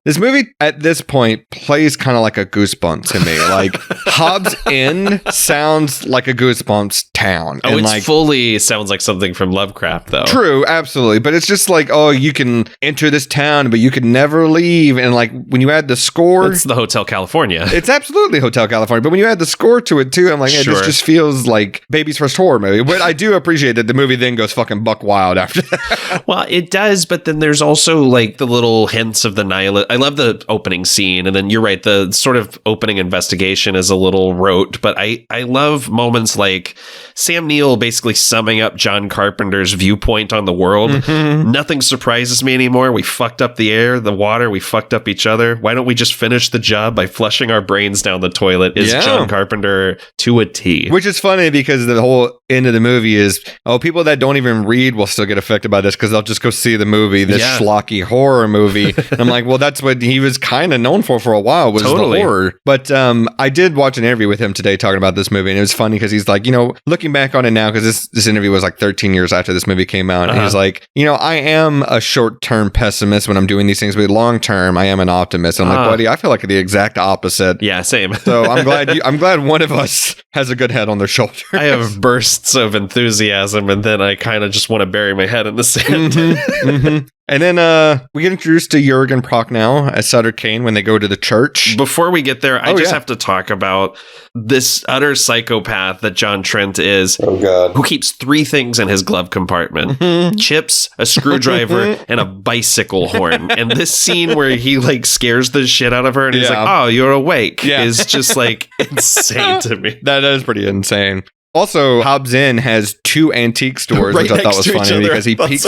S1: This movie at this point plays kind of like a Goosebumps to me. Like Hobbs Inn sounds like a Goosebumps town.
S3: Oh, it fully sounds like something from Lovecraft, though.
S1: True, absolutely. But it's just like, oh, you can enter this town, but you can never leave. And like when you add the score,
S3: it's the Hotel California.
S1: It's absolutely Hotel California. But when you add the score to it too, I'm like, hey, this just feels like baby's first horror movie. But I do appreciate that the movie then goes fucking buck wild after that.
S3: Well, it does, but then there's also like the little hints of the nihilist. I love the opening scene, and then you're right, the sort of opening investigation is a little rote, but I love moments like Sam Neill basically summing up John Carpenter's viewpoint on the world. Nothing surprises me anymore. We fucked up the air, the water, we fucked up each other. Why don't we just finish the job by flushing our brains down the toilet? Is John Carpenter to a T.
S1: Which is funny because the whole end of the movie is, people that don't even read will still get affected by this because they'll just go see the movie, this schlocky horror movie. And I'm like, well, that's what he was kind of known for a while, was the horror. But I did watch an interview with him today talking about this movie, and it was funny because he's like, looking back on it now, because this interview was like 13 years after this movie came out, and he's like, I am a short-term pessimist when I'm doing these things, but long-term, I am an optimist. I'm like, buddy, I feel like the exact opposite.
S3: Yeah, same.
S1: So I'm glad one of us has a good head on their shoulders.
S3: I have bursts of enthusiasm, and then I kind of just want to bury my head in the sand.
S1: And then we get introduced to Jurgen Prochnow as Sutter Kane when they go to the church.
S3: Before we get there, I just have to talk about this utter psychopath that John Trent is, who keeps 3 things in his glove compartment. Chips, a screwdriver, and a bicycle horn. And this scene where he like scares the shit out of her and he's like, oh, you're awake, is just like insane to me.
S1: That is pretty insane. Also, Hobbs Inn has 2 antique stores, which I thought was funny because he peeks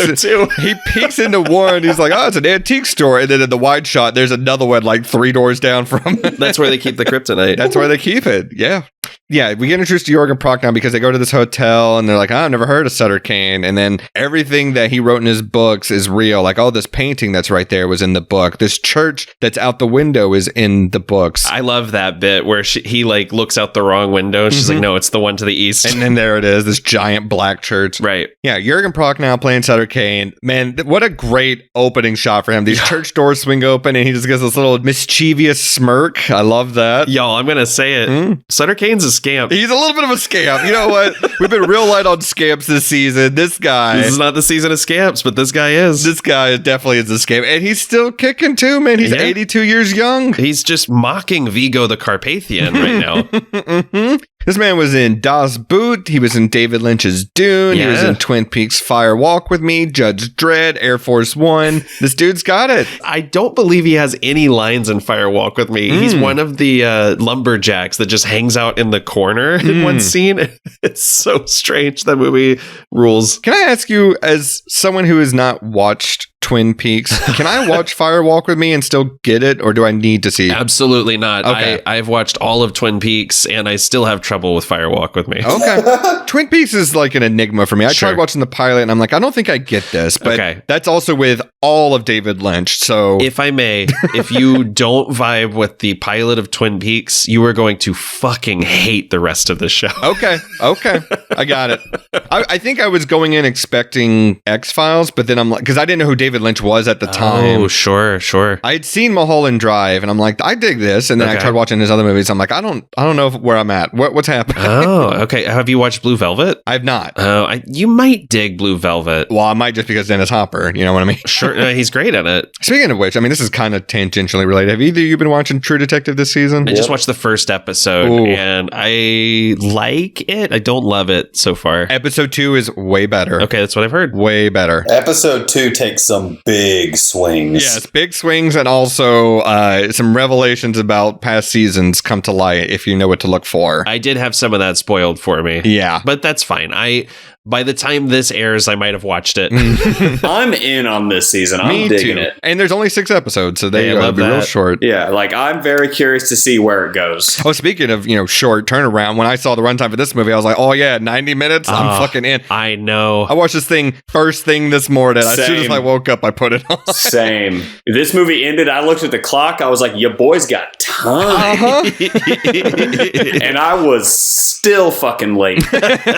S1: into one. He's like, oh, it's an antique store. And then in the wide shot, there's another one like 3 doors down from it.
S3: That's where they keep the kryptonite.
S1: That's where they keep it. Yeah. Yeah, we get introduced to Jurgen Prochnow because they go to this hotel and they're like, I've never heard of Sutter Kane. And then everything that he wrote in his books is real. Like, this painting that's right there was in the book. This church that's out the window is in the books.
S3: I love that bit where he like looks out the wrong window. She's like, no, it's the one to the east.
S1: And then there it is, this giant black church.
S3: Right.
S1: Yeah, Jurgen Prochnow playing Sutter Kane. Man, what a great opening shot for him. These church doors swing open and he just gets this little mischievous smirk. I love that.
S3: Y'all, I'm going to say it. Sutter Kane's a scamp.
S1: He's a little bit of a scamp. You know what? We've been real light on scamps this season. This is
S3: not the season of scamps, but this guy is.
S1: This guy definitely is a scamp. And he's still kicking too, man. He's 82 years young.
S3: He's just mocking Vigo the Carpathian right now.
S1: This man was in Das Boot. He was in David Lynch's Dune.
S3: Yeah.
S1: He was in Twin Peaks Fire Walk with Me, Judge Dredd, Air Force One. This dude's got it.
S3: I don't believe he has any lines in Fire Walk with Me. He's one of the lumberjacks that just hangs out in the corner in one scene. It's so strange. That movie rules.
S1: Can I ask you, as someone who has not watched Twin Peaks, can I watch Fire Walk with Me and still get it, or do I need to see it?
S3: Absolutely not.
S1: Okay.
S3: I've watched all of Twin Peaks, and I still have trouble with Fire Walk with Me.
S1: Okay. Twin Peaks is like an enigma for me. I
S3: Sure.
S1: tried watching the pilot, and I'm like, I don't think I get this. But
S3: Okay.
S1: that's also with all of David Lynch. So
S3: If I may, if you don't vibe with the pilot of Twin Peaks, you are going to fucking hate the rest of the show.
S1: Okay. I got it. I think I was going in expecting X-Files, but then I'm like, because I didn't know who David Lynch was at the time.
S3: Oh, sure.
S1: I had seen Mulholland Drive, and I'm like, I dig this. And then I
S3: Okay.
S1: tried watching his other movies. I'm like, I don't know where I'm at. What's happening?
S3: Oh, okay. Have you watched Blue Velvet?
S1: I've not.
S3: Oh, you might dig Blue Velvet.
S1: Well, I might just because Dennis Hopper. You know what I mean?
S3: Sure, he's great in it.
S1: Speaking of which, I mean, this is kind of tangentially related. Have either of you been watching True Detective this season?
S3: I just watched the first episode,
S1: Ooh.
S3: and I like it. I don't love it so far.
S1: Episode 2 is way better.
S3: Okay, that's what I've heard.
S1: Way better.
S2: Episode 2 takes some big swings.
S1: Yes, big swings, and also some revelations about past seasons come to light if you know what to look for.
S3: I did have some of that spoiled for me.
S1: Yeah.
S3: But that's fine. By the time this airs, I might have watched it.
S2: I'm in on this season. I'm
S1: Me
S2: digging
S1: too.
S2: it.
S1: And there's only 6 episodes, so they
S3: Hey, I love
S1: be real
S3: that.
S1: short.
S2: Yeah, like I'm very curious to see where it goes.
S1: Oh, speaking of, short turnaround, when I saw the runtime for this movie, I was like, oh yeah, 90 minutes? I'm fucking in.
S3: I know.
S1: I watched this thing first thing this morning. As soon as
S2: Same.
S1: I woke up, I put it on.
S2: Same. This movie ended. I looked at the clock. I was like, "Your boy's got time," and I was still fucking late.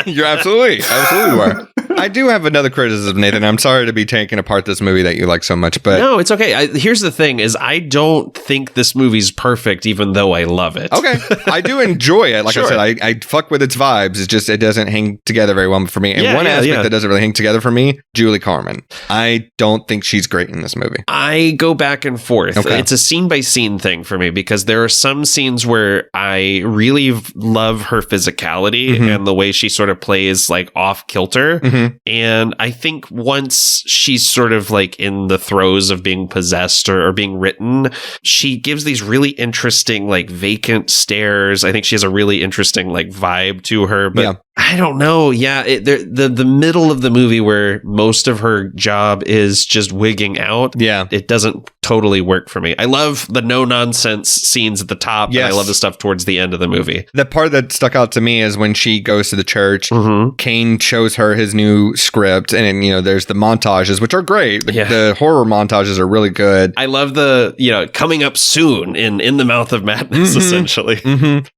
S1: You're absolutely were. I do have another criticism, Nathan. I'm sorry to be taking apart this movie that you like so much, but
S3: No, it's okay. Here's the thing is I don't think this movie's perfect, even though I love it.
S1: okay, I do enjoy it. Like
S3: Sure.
S1: I said, I fuck with its vibes. It's just it doesn't hang together very well for me. And one aspect that doesn't really hang together for me, Julie Carmen. I don't think she's great in this movie.
S3: I go back and forth.
S1: Okay.
S3: It's a scene by scene thing for me because there are some scenes where I really love her physicality and the way she sort of plays like off kilter. And I think once she's sort of like in the throes of being possessed or being written, she gives these really interesting like vacant stares. I think she has a really interesting like vibe to her, but
S1: Yeah.
S3: I don't know. Yeah, the middle of the movie where most of her job is just wigging out.
S1: Yeah.
S3: It doesn't totally work for me. I love the no nonsense scenes at the top.
S1: Yes.
S3: And I love the stuff towards the end of the movie.
S1: The part that stuck out to me is when she goes to the church,
S3: Mm-hmm.
S1: Kane shows her his new script, and there's the montages, which are great.
S3: Yeah.
S1: The horror montages are really good.
S3: I love the, coming up soon in the mouth of madness, essentially.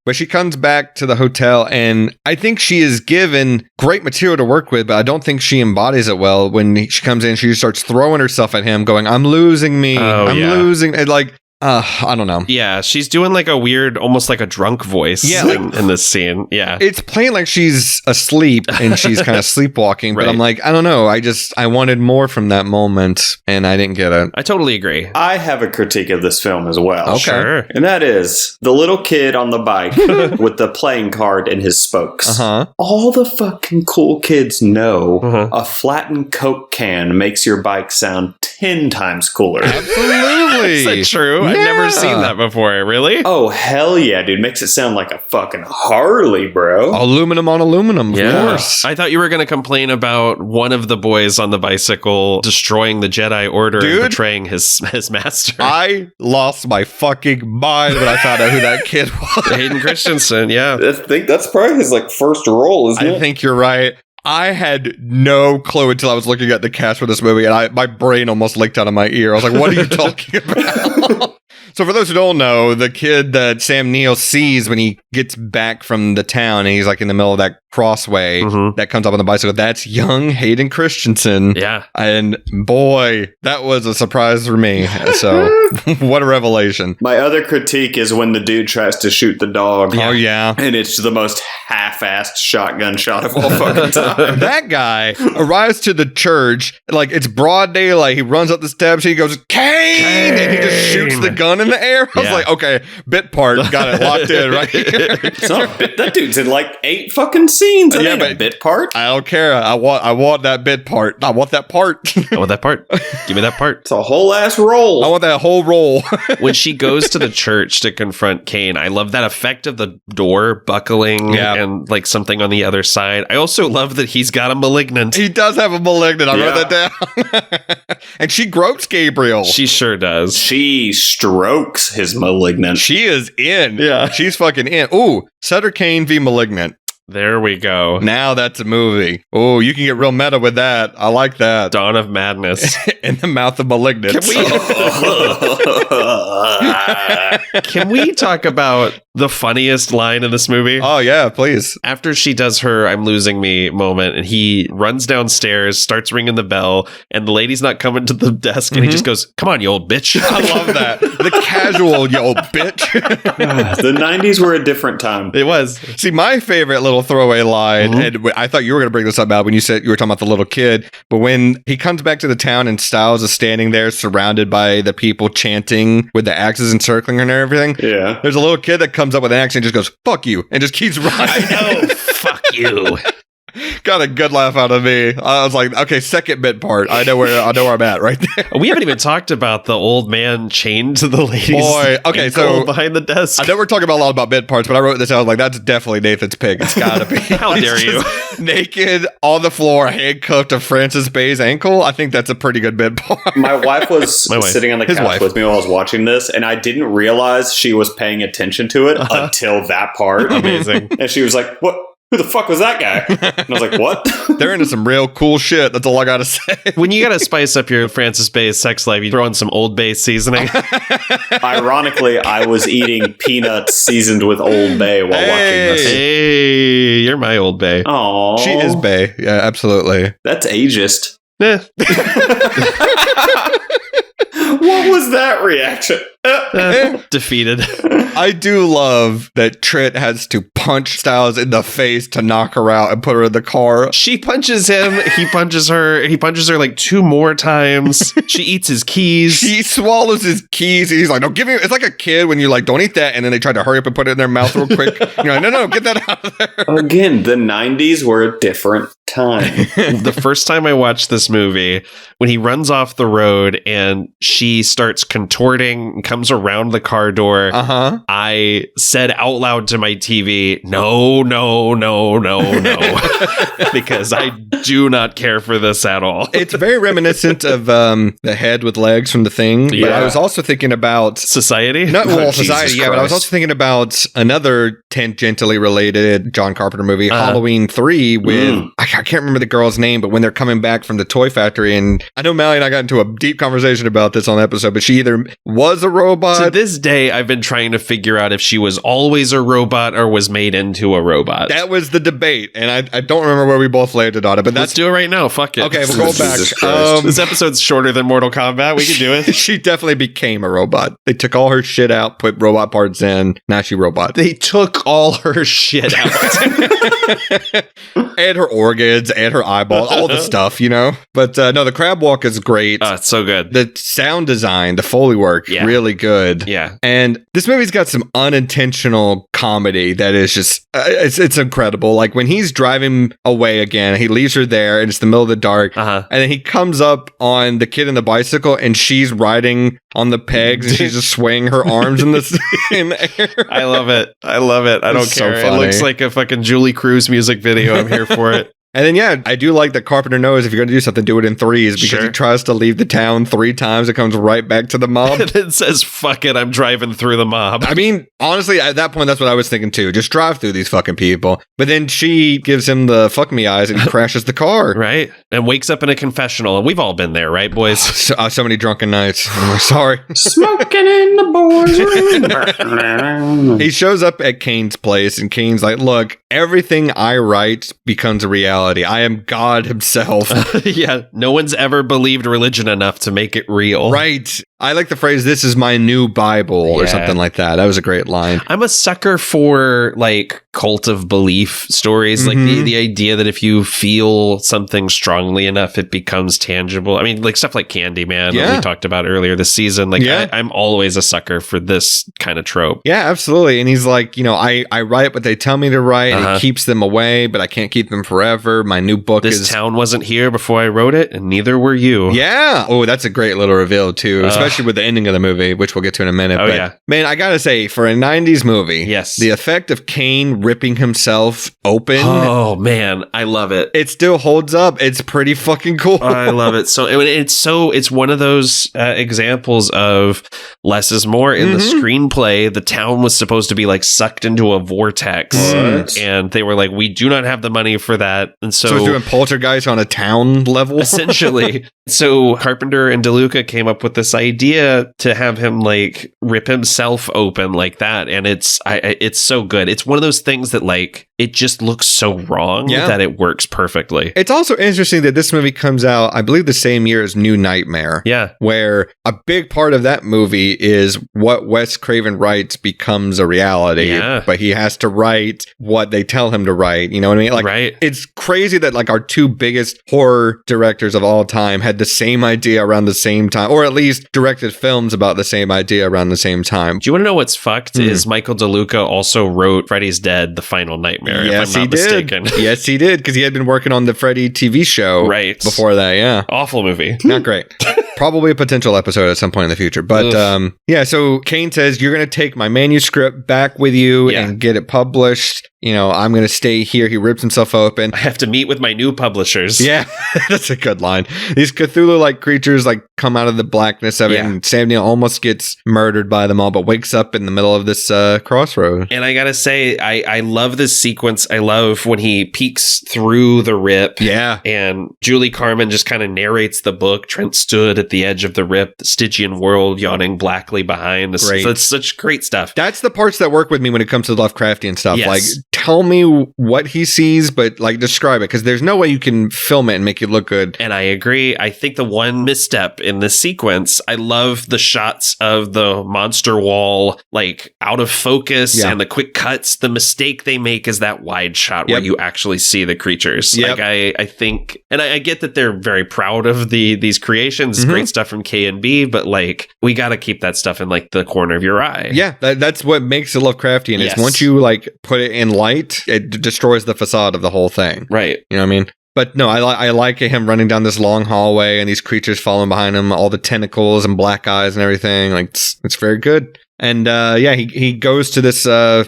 S1: But she comes back to the hotel, and I think she is given great material to work with, but I don't think she embodies it well. When she comes in, she starts throwing herself at him, going, I'm losing me. I'm losing. And like, I don't know.
S3: Yeah, she's doing like a weird, almost like a drunk voice in this scene. Yeah.
S1: It's playing like she's asleep and she's kind of sleepwalking, but
S3: Right.
S1: I'm like, I don't know. I wanted more from that moment, and I didn't get it.
S3: I totally agree.
S2: I have a critique of this film as well.
S1: Okay.
S3: Sure.
S2: And that is the little kid on the bike with the playing card in his spokes. All the fucking cool kids know a flattened Coke can makes your bike sound 10 times cooler.
S1: Absolutely.
S3: Is that true? I've never seen that before. Really?
S2: Oh, hell yeah, dude. Makes it sound like a fucking Harley, bro.
S1: Aluminum on aluminum, of course.
S3: I thought you were going to complain about one of the boys on the bicycle destroying the Jedi Order
S1: Dude.
S3: and betraying his master.
S1: I lost my fucking mind when I found out who that kid was.
S3: Hayden Christensen, yeah.
S2: I think that's probably his first role, isn't
S1: I
S2: it?
S1: think you're right. I had no clue until I was looking at the cast for this movie, and my brain almost leaked out of my ear. I was like, what are you talking about? So for those who don't know, the kid that Sam Neill sees when he gets back from the town, and he's like in the middle of that crossway that comes up on the bicycle. That's young Hayden Christensen.
S3: Yeah.
S1: And boy, that was a surprise for me. So what a revelation.
S2: My other critique is when the dude tries to shoot the dog.
S1: Oh, yeah.
S2: And it's the most half-assed shotgun shot of all fucking time.
S1: That guy arrives to the church, like it's broad daylight. He runs up the steps. He goes, Kane! And he just shoots the gun in the air. I was like, okay, bit part. Got it locked in right here.
S2: That dude's in like 8 fucking scenes. That ain't a bit part.
S1: I don't care. I want that bit part. I want that part.
S3: I want that part. Give me that part.
S2: It's a whole ass roll.
S1: I want that whole roll.
S3: When she goes to the church to confront Kane, I love that effect of the door buckling and like something on the other side. I also love that he's got a malignant.
S1: He does have a malignant. I wrote that down. And she gropes Gabriel.
S3: She sure does.
S2: She strokes his malignant.
S1: She is in.
S3: Yeah.
S1: She's fucking in. Ooh, Sutter Kane v. Malignant.
S3: There we go.
S1: Now that's a movie. Oh, you can get real meta with that. I like that.
S3: Dawn of Madness.
S1: In the mouth of Malignant.
S3: Can we talk about the funniest line in this movie?
S1: Oh, yeah, please.
S3: After she does her I'm losing me moment and he runs downstairs, starts ringing the bell, and the lady's not coming to the desk, and he just goes, come on, you old bitch.
S1: I love that. The casual, you old bitch.
S2: The 90s were a different time.
S3: It was.
S1: See, my favorite little throwaway line, and I thought you were going to bring this up, Al, when you said you were talking about the little kid, but when he comes back to the town and Styles is standing there surrounded by the people chanting with the axes and circling her and everything, there's a little kid that comes up with an axe and just goes, fuck you, and just keeps running.
S3: I know, fuck you.
S1: Got a good laugh out of me. I was like, okay, second bit part. I know where I'm at right there.
S3: We haven't even talked about the old man chained to the lady's
S1: okay, so
S3: behind the desk.
S1: I know we're talking about a lot about bit parts, but I wrote this out. I was like, that's definitely Nathan's pig. It's gotta be.
S3: How dare you?
S1: Naked on the floor, handcuffed to Francis Bay's ankle. I think that's a pretty good bit part.
S2: My wife was sitting on the couch with me while I was watching this, and I didn't realize she was paying attention to it until that part.
S3: Amazing.
S2: And she was like, what? Who the fuck was that guy? And I was like, what?
S1: They're into some real cool shit. That's all I gotta say.
S3: When you gotta spice up your Francis Bay's sex life, you throw in some Old Bay seasoning.
S2: Ironically, I was eating peanuts seasoned with Old Bay while watching this.
S3: Hey, you're my Old Bay.
S2: Aww.
S1: She is Bay. Yeah, absolutely.
S2: That's ageist.
S3: Eh.
S2: What was that reaction?
S3: Defeated.
S1: I do love that Trent has to punch Styles in the face to knock her out and put her in the car.
S3: She punches him. He punches her. He punches her like 2 more times. She eats his keys.
S1: She swallows his keys. He's like, no, give me. It's like a kid when you like, don't eat that. And then they try to hurry up and put it in their mouth real quick. You're like, no, get that out of there.
S2: Again, the 90s were a different time.
S3: The first time I watched this movie, when he runs off the road and she starts contorting and comes around the car door, I said out loud to my TV, no, because I do not care for this at all.
S1: It's very reminiscent of the head with legs from The Thing. But I was also thinking about
S3: Society.
S1: Society. Yeah, but I was also thinking about another tangentially related John Carpenter movie, Halloween 3, with I can't remember the girl's name, but when they're coming back from the toy factory, and I know Mally and I got into a deep conversation about this on the episode, but she either was a robot.
S3: To this day, I've been trying to figure out if she was always a robot or was made into a robot.
S1: That was the debate, and I don't remember where we both landed on it, but
S3: let's do it right now. Fuck it.
S1: Okay, we'll go back.
S3: This episode's shorter than Mortal Kombat. We can do it.
S1: She definitely became a robot. They took all her shit out, put robot parts in. Now she robot.
S3: They took all her shit out.
S1: And her organs and her eyeballs, all the stuff, you know? But no, the crab walk is great.
S3: It's so good.
S1: The sound design, the Foley work, really good.
S3: Yeah.
S1: And this movie's got some unintentional comedy that is just, it's incredible. Like when he's driving away again, he leaves her there and it's the middle of the dark. And then he comes up on the kid in the bicycle and she's riding on the pegs and she's just swaying her arms in the air.
S3: I love it. I don't care.
S1: So
S3: it looks like a fucking Julie Cruz music video. I'm here for it.
S1: And then, yeah, I do like that Carpenter knows if you're going to do something, do it in threes, because he tries to leave the town 3 times. It comes right back to the mob.
S3: And then says, fuck it, I'm driving through the mob.
S1: I mean, honestly, at that point, that's what I was thinking too. Just drive through these fucking people. But then she gives him the fuck me eyes and he crashes the car.
S3: Right. And wakes up in a confessional. And we've all been there, right, boys?
S1: So many drunken nights. I'm sorry.
S2: Smoking in the boys' room.
S1: He shows up at Kane's place and Kane's like, look, everything I write becomes a reality. I am God himself.
S3: Yeah. No one's ever believed religion enough to make it real.
S1: Right. I like the phrase, this is my new Bible or something like that. That was a great line.
S3: I'm a sucker for like cult of belief stories. Like the idea that if you feel something strongly enough, it becomes tangible. I mean, like stuff like Candyman that we talked about earlier this season. Like I'm always a sucker for this kind of trope.
S1: Yeah, absolutely. And he's like, I write what they tell me to write and it keeps them away, but I can't keep them forever. My new book
S3: This town wasn't here before I wrote it and neither were you.
S1: Yeah. Oh, that's a great little reveal too, especially with the ending of the movie, which we'll get to in a minute.
S3: Oh, yeah.
S1: Man, I gotta say, for a 90s movie, the effect of Kane ripping himself open.
S3: Oh, man. I love it.
S1: It still holds up. It's pretty fucking cool.
S3: I love it. It's one of those examples of less is more. In the screenplay, the town was supposed to be like sucked into a vortex.
S1: What?
S3: And they were like, we do not have the money for that. And so
S1: it's doing poltergeist on a town level?
S3: Essentially. So Carpenter and DeLuca came up with this idea to have him like rip himself open like that, and it's so good. It's one of those things that like it just looks so wrong that it works perfectly.
S1: It's also interesting that this movie comes out, I believe, the same year as New Nightmare.
S3: Yeah,
S1: where a big part of that movie is what Wes Craven writes becomes a reality.
S3: Yeah,
S1: but he has to write what they tell him to write. You know what I mean? Like, it's crazy that like our 2 biggest horror directors of all time had the same idea around the same time, or at least directed films about the same idea around the same time.
S3: Do you want to know what's fucked? Is Michael DeLuca also wrote Freddy's Dead, The Final Nightmare,
S1: yes,
S3: if I'm not mistaken.
S1: Yes, he did, because he had been working on the Freddy TV show before that, yeah.
S3: Awful movie.
S1: Not great. Probably a potential episode at some point in the future. But so Kane says, you're going to take my manuscript back with you and get it published. I'm going to stay here. He rips himself open.
S3: I have to meet with my new publishers.
S1: Yeah, that's a good line. These Cthulhu-like creatures like come out of the blackness of it, and Sam Neill almost gets murdered by them all, but wakes up in the middle of this crossroad.
S3: And I gotta say, I love this sequence. I love when he peeks through the rip.
S1: Yeah.
S3: And Julie Carmen just kind of narrates the book. Trent stood at the edge of the rip, the Stygian world yawning blackly behind. So it's such great stuff.
S1: That's the parts that work with me when it comes to Lovecraftian stuff.
S3: Yes.
S1: Like, tell me what he sees, but like describe it, because there's no way you can film it and make it look good.
S3: And I agree. I think the one misstep in this sequence, I love the shots of the monster wall like out of focus and the quick cuts. The mistake they make is that wide shot where you actually see the creatures. Like I think, and I get that they're very proud of these creations. Great stuff from K&B, but like we got to keep that stuff in like the corner of your eye.
S1: Yeah, that's what makes it Lovecraftian.
S3: Yes.
S1: It's once you like put it in light, it destroys the facade of the whole thing.
S3: Right.
S1: You know what I mean? But no, I like him running down this long hallway and these creatures following behind him, all the tentacles and black eyes and everything. Like, it's very good. And he goes to this,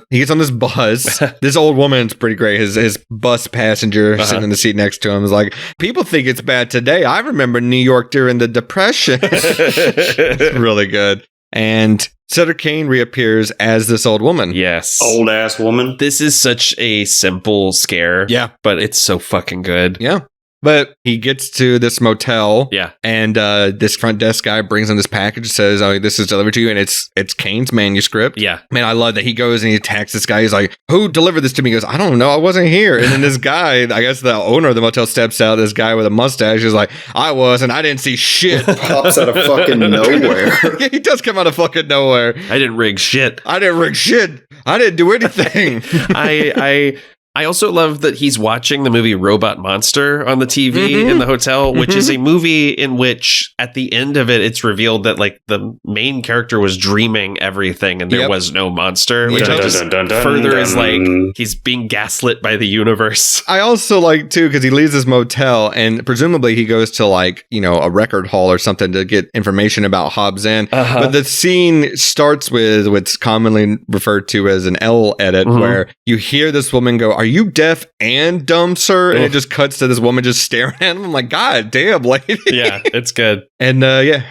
S1: he gets on this bus. This old woman's pretty great. His bus passenger sitting in the seat next to him is like, people think it's bad today. I remember New York during the Depression. It's really good. And Sutter Kane reappears as this old woman.
S3: Yes.
S2: Old ass woman.
S3: This is such a simple scare.
S1: Yeah.
S3: But it's so fucking good.
S1: Yeah. But he gets to this motel.
S3: Yeah.
S1: And this front desk guy brings him this package, says, oh, this is delivered to you. And it's Kane's manuscript.
S3: Yeah.
S1: Man, I love that. He goes and he attacks this guy. He's like, who delivered this to me? He goes, I don't know. I wasn't here. And then this guy, I guess the owner of the motel steps out. This guy with a mustache is like, I was, and I didn't see shit.
S2: Pops out of fucking nowhere.
S1: Yeah, he does come out of fucking nowhere.
S3: I didn't rig shit.
S1: I didn't do anything.
S3: I also love that he's watching the movie Robot Monster on the TV in the hotel, which is a movie in which at the end of it, it's revealed that like the main character was dreaming everything and there was no monster, which further is like he's being gaslit by the universe.
S1: I also like too, because he leaves this motel and presumably he goes to like, a record hall or something to get information about Hobbs End. But the scene starts with what's commonly referred to as an L edit, where you hear this woman go, are you deaf and dumb, sir? And it just cuts to this woman just staring at him. I'm like, God damn, lady.
S3: Yeah, it's good.
S1: And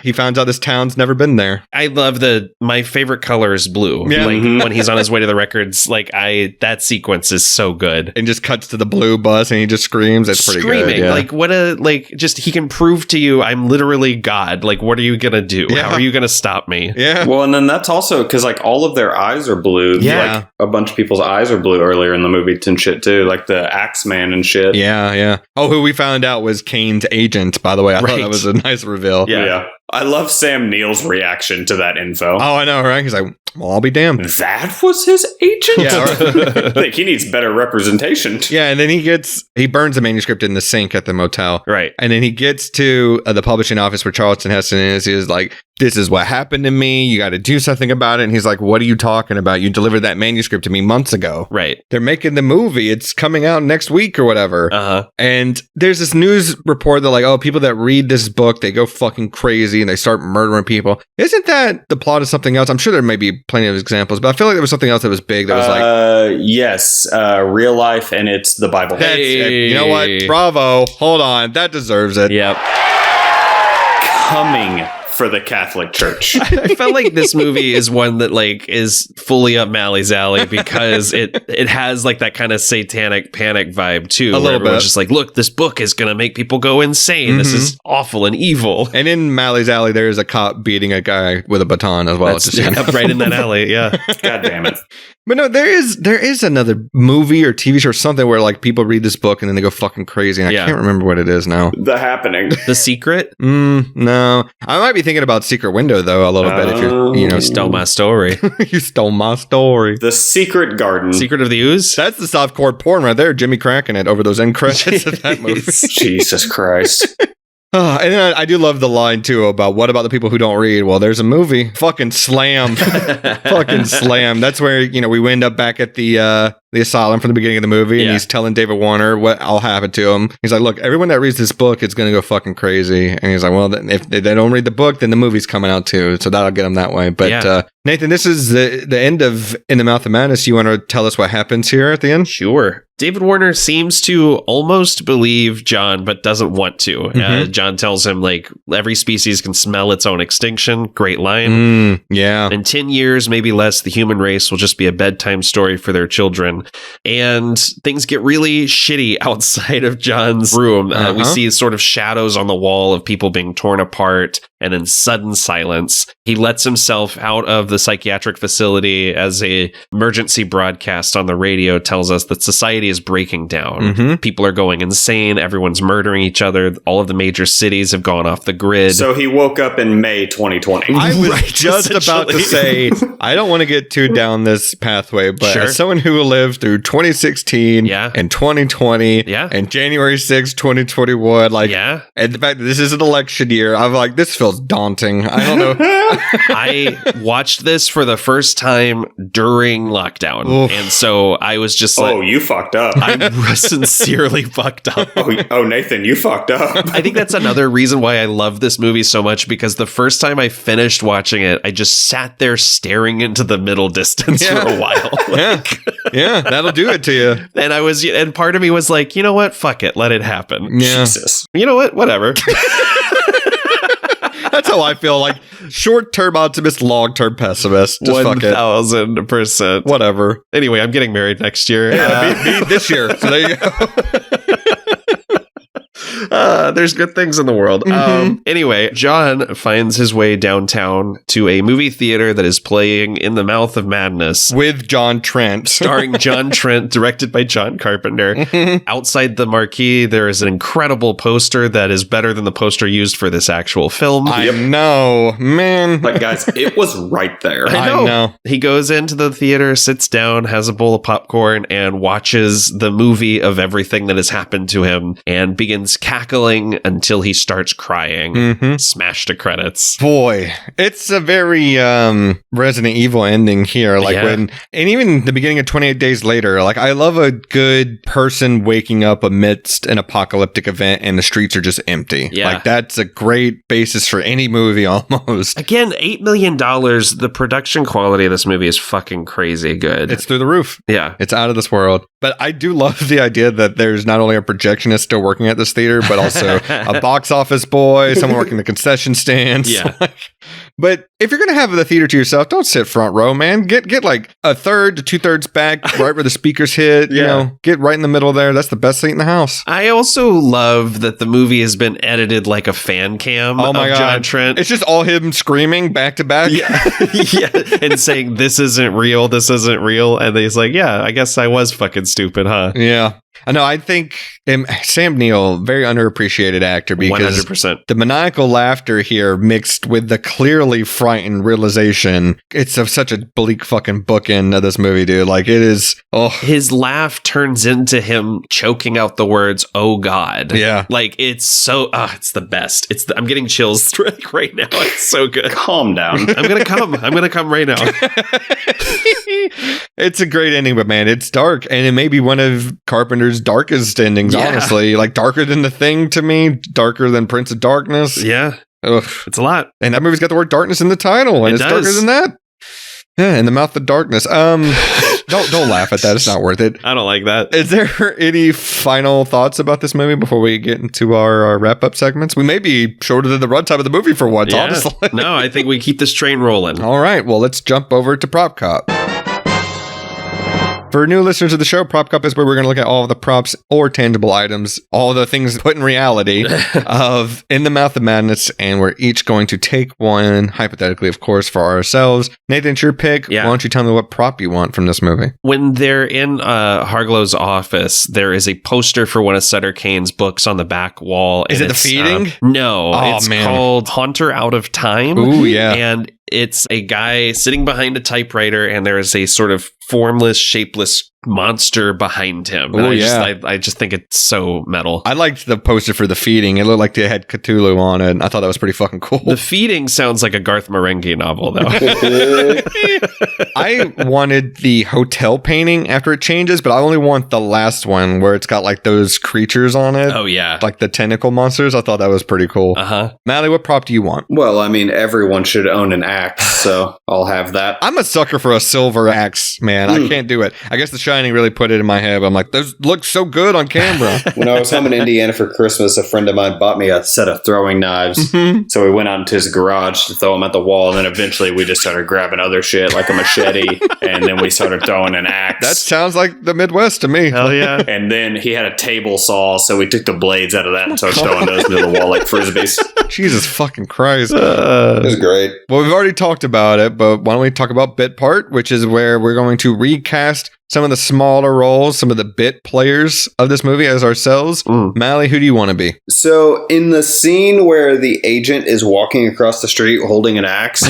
S1: he finds out this town's never been there.
S3: I love my favorite color is blue.
S1: Yeah.
S3: Like when he's on his way to the records, like that sequence is so good.
S1: And just cuts to the blue bus and he just screams. It's pretty good. Yeah.
S3: Like just he can prove to you I'm literally God. Like, what are you gonna do?
S1: Yeah.
S3: How are you gonna stop me?
S1: Yeah.
S2: Well, and then that's also because like all of their eyes are blue.
S1: Yeah.
S2: Like a bunch of people's eyes are blue earlier in the movie and shit too. Like the Axeman and shit.
S1: Yeah. Oh, who we found out was Kane's agent, by the way. I thought that was a nice reveal.
S2: Yeah. I love Sam Neill's reaction to that info.
S1: Oh, I know, right? He's like, well, I'll be damned.
S2: That was his agent?
S1: Yeah, right.
S2: I think he needs better representation.
S1: Yeah, and then he burns the manuscript in the sink at the motel.
S3: Right.
S1: And then he gets to the publishing office where Charlton Heston is. He is like, this is what happened to me. You got to do something about it. And he's like, what are you talking about? You delivered that manuscript to me months ago.
S3: Right.
S1: They're making the movie. It's coming out next week or whatever.
S3: Uh-huh.
S1: And there's this news report that like, oh, people that read this book, they go fucking crazy and they start murdering people. Isn't that the plot of something else? I'm sure there may be plenty of examples, but I feel like there was something else that was big that was like...
S2: Yes, real life, and it's the Bible.
S1: That's it. You know what? Bravo. Hold on. That deserves it.
S3: Yep.
S2: Coming for the Catholic Church.
S3: I felt like this movie is one that like is fully up Mally's alley because it has like that kind of satanic panic vibe too.
S1: A little bit.
S3: Just like, look, this book is going to make people go insane. This is awful and evil.
S1: And in Mally's alley, there is a cop beating a guy with a baton as well.
S3: That's right in that alley. Yeah.
S2: God damn it.
S1: But no, there is another movie or TV show or something where like people read this book and then they go fucking crazy. And I can't remember what it is now.
S2: The Happening.
S3: The Secret?
S1: No. I might be thinking about Secret Window though a little bit. If you
S3: stole my story.
S1: You stole my story.
S2: The Secret Garden.
S3: Secret of the Ooze?
S1: That's the softcore porn right there. Jimmy cracking it over those end credits of that movie.
S2: Jesus Christ.
S1: And then I do love the line too about what about the people who don't read? Well, there's a movie. Fucking slam. Fucking slam. That's where, we end up back at the asylum from the beginning of the movie, and he's telling David Warner what all happened to him. He's like, look, everyone that reads this book is going to go fucking crazy. And he's like, well, if they don't read the book, then the movie's coming out too. So that'll get them that way. But Nathan, this is the end of In the Mouth of Madness. You want to tell us what happens here at the end?
S3: Sure. David Warner seems to almost believe John, but doesn't want to. John tells him, like, every species can smell its own extinction. Great line.
S1: Yeah.
S3: In 10 years, maybe less, the human race will just be a bedtime story for their children. And things get really shitty outside of John's room. We see sort of shadows on the wall of people being torn apart, and then sudden silence. He lets himself out of the psychiatric facility as a emergency broadcast on the radio tells us that society is breaking down. People are going insane. Everyone's murdering each other. All of the major cities have gone off the grid.
S2: So he woke up in May 2020.
S1: I was just about to say, I don't want to get too down this pathway, but as someone who lived through 2016 and 2020 and January 6, 2021, and the fact that this is an election year, I'm like, this feels daunting. I don't know.
S3: I watched this for the first time during lockdown. And so I was just like,
S2: oh, you fucked up.
S3: I sincerely fucked up.
S2: Oh, Nathan, you fucked up.
S3: I think that's another reason why I love this movie so much, because the first time I finished watching it, I just sat there staring into the middle distance for a while.
S1: Yeah, that'll do it to you.
S3: And part of me was like, you know what? Fuck it. Let it happen.
S1: Yeah.
S2: Jesus.
S3: You know what? Whatever.
S1: That's how I feel. Like short-term optimist, long-term pessimist. Just fuck it.
S3: 1000%.
S1: Whatever.
S3: Anyway, I'm getting married next year.
S1: Me this year. So there you go.
S3: There's good things in the world. Anyway, John finds his way downtown to a movie theater that is playing In the Mouth of Madness.
S1: With John Trent.
S3: Starring John Trent, directed by John Carpenter. Outside the marquee, there is an incredible poster that is better than the poster used for this actual film.
S1: I know, man.
S2: But guys, it was right there.
S3: I know. He goes into the theater, sits down, has a bowl of popcorn, and watches the movie of everything that has happened to him, and begins cackling until he starts crying. Smash to credits.
S1: Boy, it's a very Resident Evil ending here. Like and even the beginning of 28 Days Later, like I love a good person waking up amidst an apocalyptic event and the streets are just empty.
S3: Yeah.
S1: Like that's a great basis for any movie almost.
S3: Again, $8 million. The production quality of this movie is fucking crazy good.
S1: It's through the roof.
S3: Yeah.
S1: It's out of this world. But I do love the idea that there's not only a projectionist still working at this theater, but also a box office boy, someone working the concession stands.
S3: Yeah.
S1: But if you're going to have the theater to yourself, don't sit front row, man. Get like a third to 2/3 back, right where the speakers hit. You know, get right in the middle there. That's the best seat in the house.
S3: I also love that the movie has been edited like a fan cam of John Trent.
S1: It's just all him screaming back to back.
S3: Yeah, and saying, this isn't real, this isn't real. And he's like, yeah, I guess I was fucking stupid, huh?
S1: Yeah. I know. I think Sam Neill, very underappreciated actor, because
S3: 100%.
S1: The maniacal laughter here mixed with the clearly frightened realization, it's such a bleak fucking bookend of this movie, dude. Like, it is. Oh, his
S3: laugh turns into him choking out the words, "Oh God."
S1: Yeah.
S3: Like, it's so, it's the best. I'm getting chills right now. It's so good.
S2: Calm down.
S3: I'm going to come right now.
S1: It's a great ending, but man, it's dark, and it may be one of Carpenter's darkest endings, honestly. Like, darker than The Thing to me, darker than Prince of Darkness.
S3: Yeah.
S1: Ugh.
S3: It's a lot.
S1: And that movie's got the word darkness in the title, and it's darker than that. Yeah, in the mouth of darkness. Don't laugh at that. It's not worth it.
S3: I don't like that.
S1: Is there any final thoughts about this movie before we get into our wrap-up segments? We may be shorter than the runtime of the movie for once, honestly.
S3: No, I think we keep this train rolling.
S1: All right, well, let's jump over to Prop Cop. For new listeners of the show, Prop Cop is where we're going to look at all of the props or tangible items, all the things put in reality of In the Mouth of Madness, and we're each going to take one, hypothetically, of course, for ourselves. Nathan, it's your pick.
S3: Yeah.
S1: Why don't you tell me what prop you want from this movie?
S3: When they're in Harglow's office, there is a poster for one of Sutter Kane's books on the back wall.
S1: Is it The Feeding?
S3: No, it's called Haunter Out of Time.
S1: Ooh, yeah.
S3: And it's a guy sitting behind a typewriter, and there is a sort of formless, shapeless monster behind him.
S1: Oh,
S3: I just think it's so metal.
S1: I liked the poster for The Feeding. It looked like they had Cthulhu on it. I thought that was pretty fucking cool.
S3: The Feeding sounds like a Garth Marenghi novel, though.
S1: I wanted the hotel painting after it changes, but I only want the last one where it's got like those creatures on it.
S3: Oh, yeah.
S1: Like the tentacle monsters. I thought that was pretty cool.
S3: Uh-huh.
S1: Mally, what prop do you want?
S2: Well, I mean, everyone should own an axe, so I'll have that.
S1: I'm a sucker for a silver axe, man. I can't do it. I guess The Shining really put it in my head. I'm like, those look so good on camera.
S2: When I was home in Indiana for Christmas, a friend of mine bought me a set of throwing knives.
S1: Mm-hmm.
S2: So we went out into his garage to throw them at the wall, and then eventually we just started grabbing other shit like a machete, and then we started throwing an axe.
S1: That sounds like the Midwest to me.
S3: Hell yeah.
S2: And then he had a table saw, so we took the blades out of that and started throwing those into the wall like frisbees.
S1: Jesus fucking Christ.
S2: It was great.
S1: Well, we've already talked about it, but why don't we talk about bit part, which is where we're going to recast some of the smaller roles, some of the bit players of this movie as ourselves. Mally, who do you want to be?
S2: So in the scene where the agent is walking across the street holding an axe,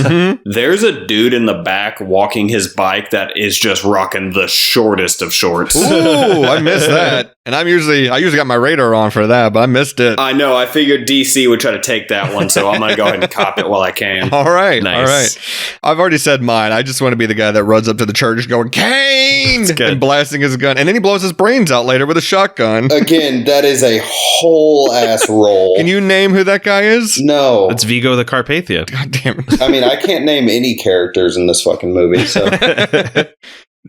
S2: there's a dude in the back walking his bike that is just rocking the shortest of shorts.
S1: Ooh, I missed that. And I usually got my radar on for that, but I missed it.
S2: I know. I figured DC would try to take that one, so I'm going to go ahead and cop it while I can.
S1: All right.
S3: Nice.
S1: All right. I've already said mine. I just want to be the guy that runs up to the church going, Kane! And blasting his gun. And then he blows his brains out later with a shotgun.
S2: Again, that is a whole ass role.
S1: Can you name who that guy is?
S2: No.
S3: It's Vigo the Carpathian.
S1: God damn it.
S2: I mean, I can't name any characters in this fucking movie, so...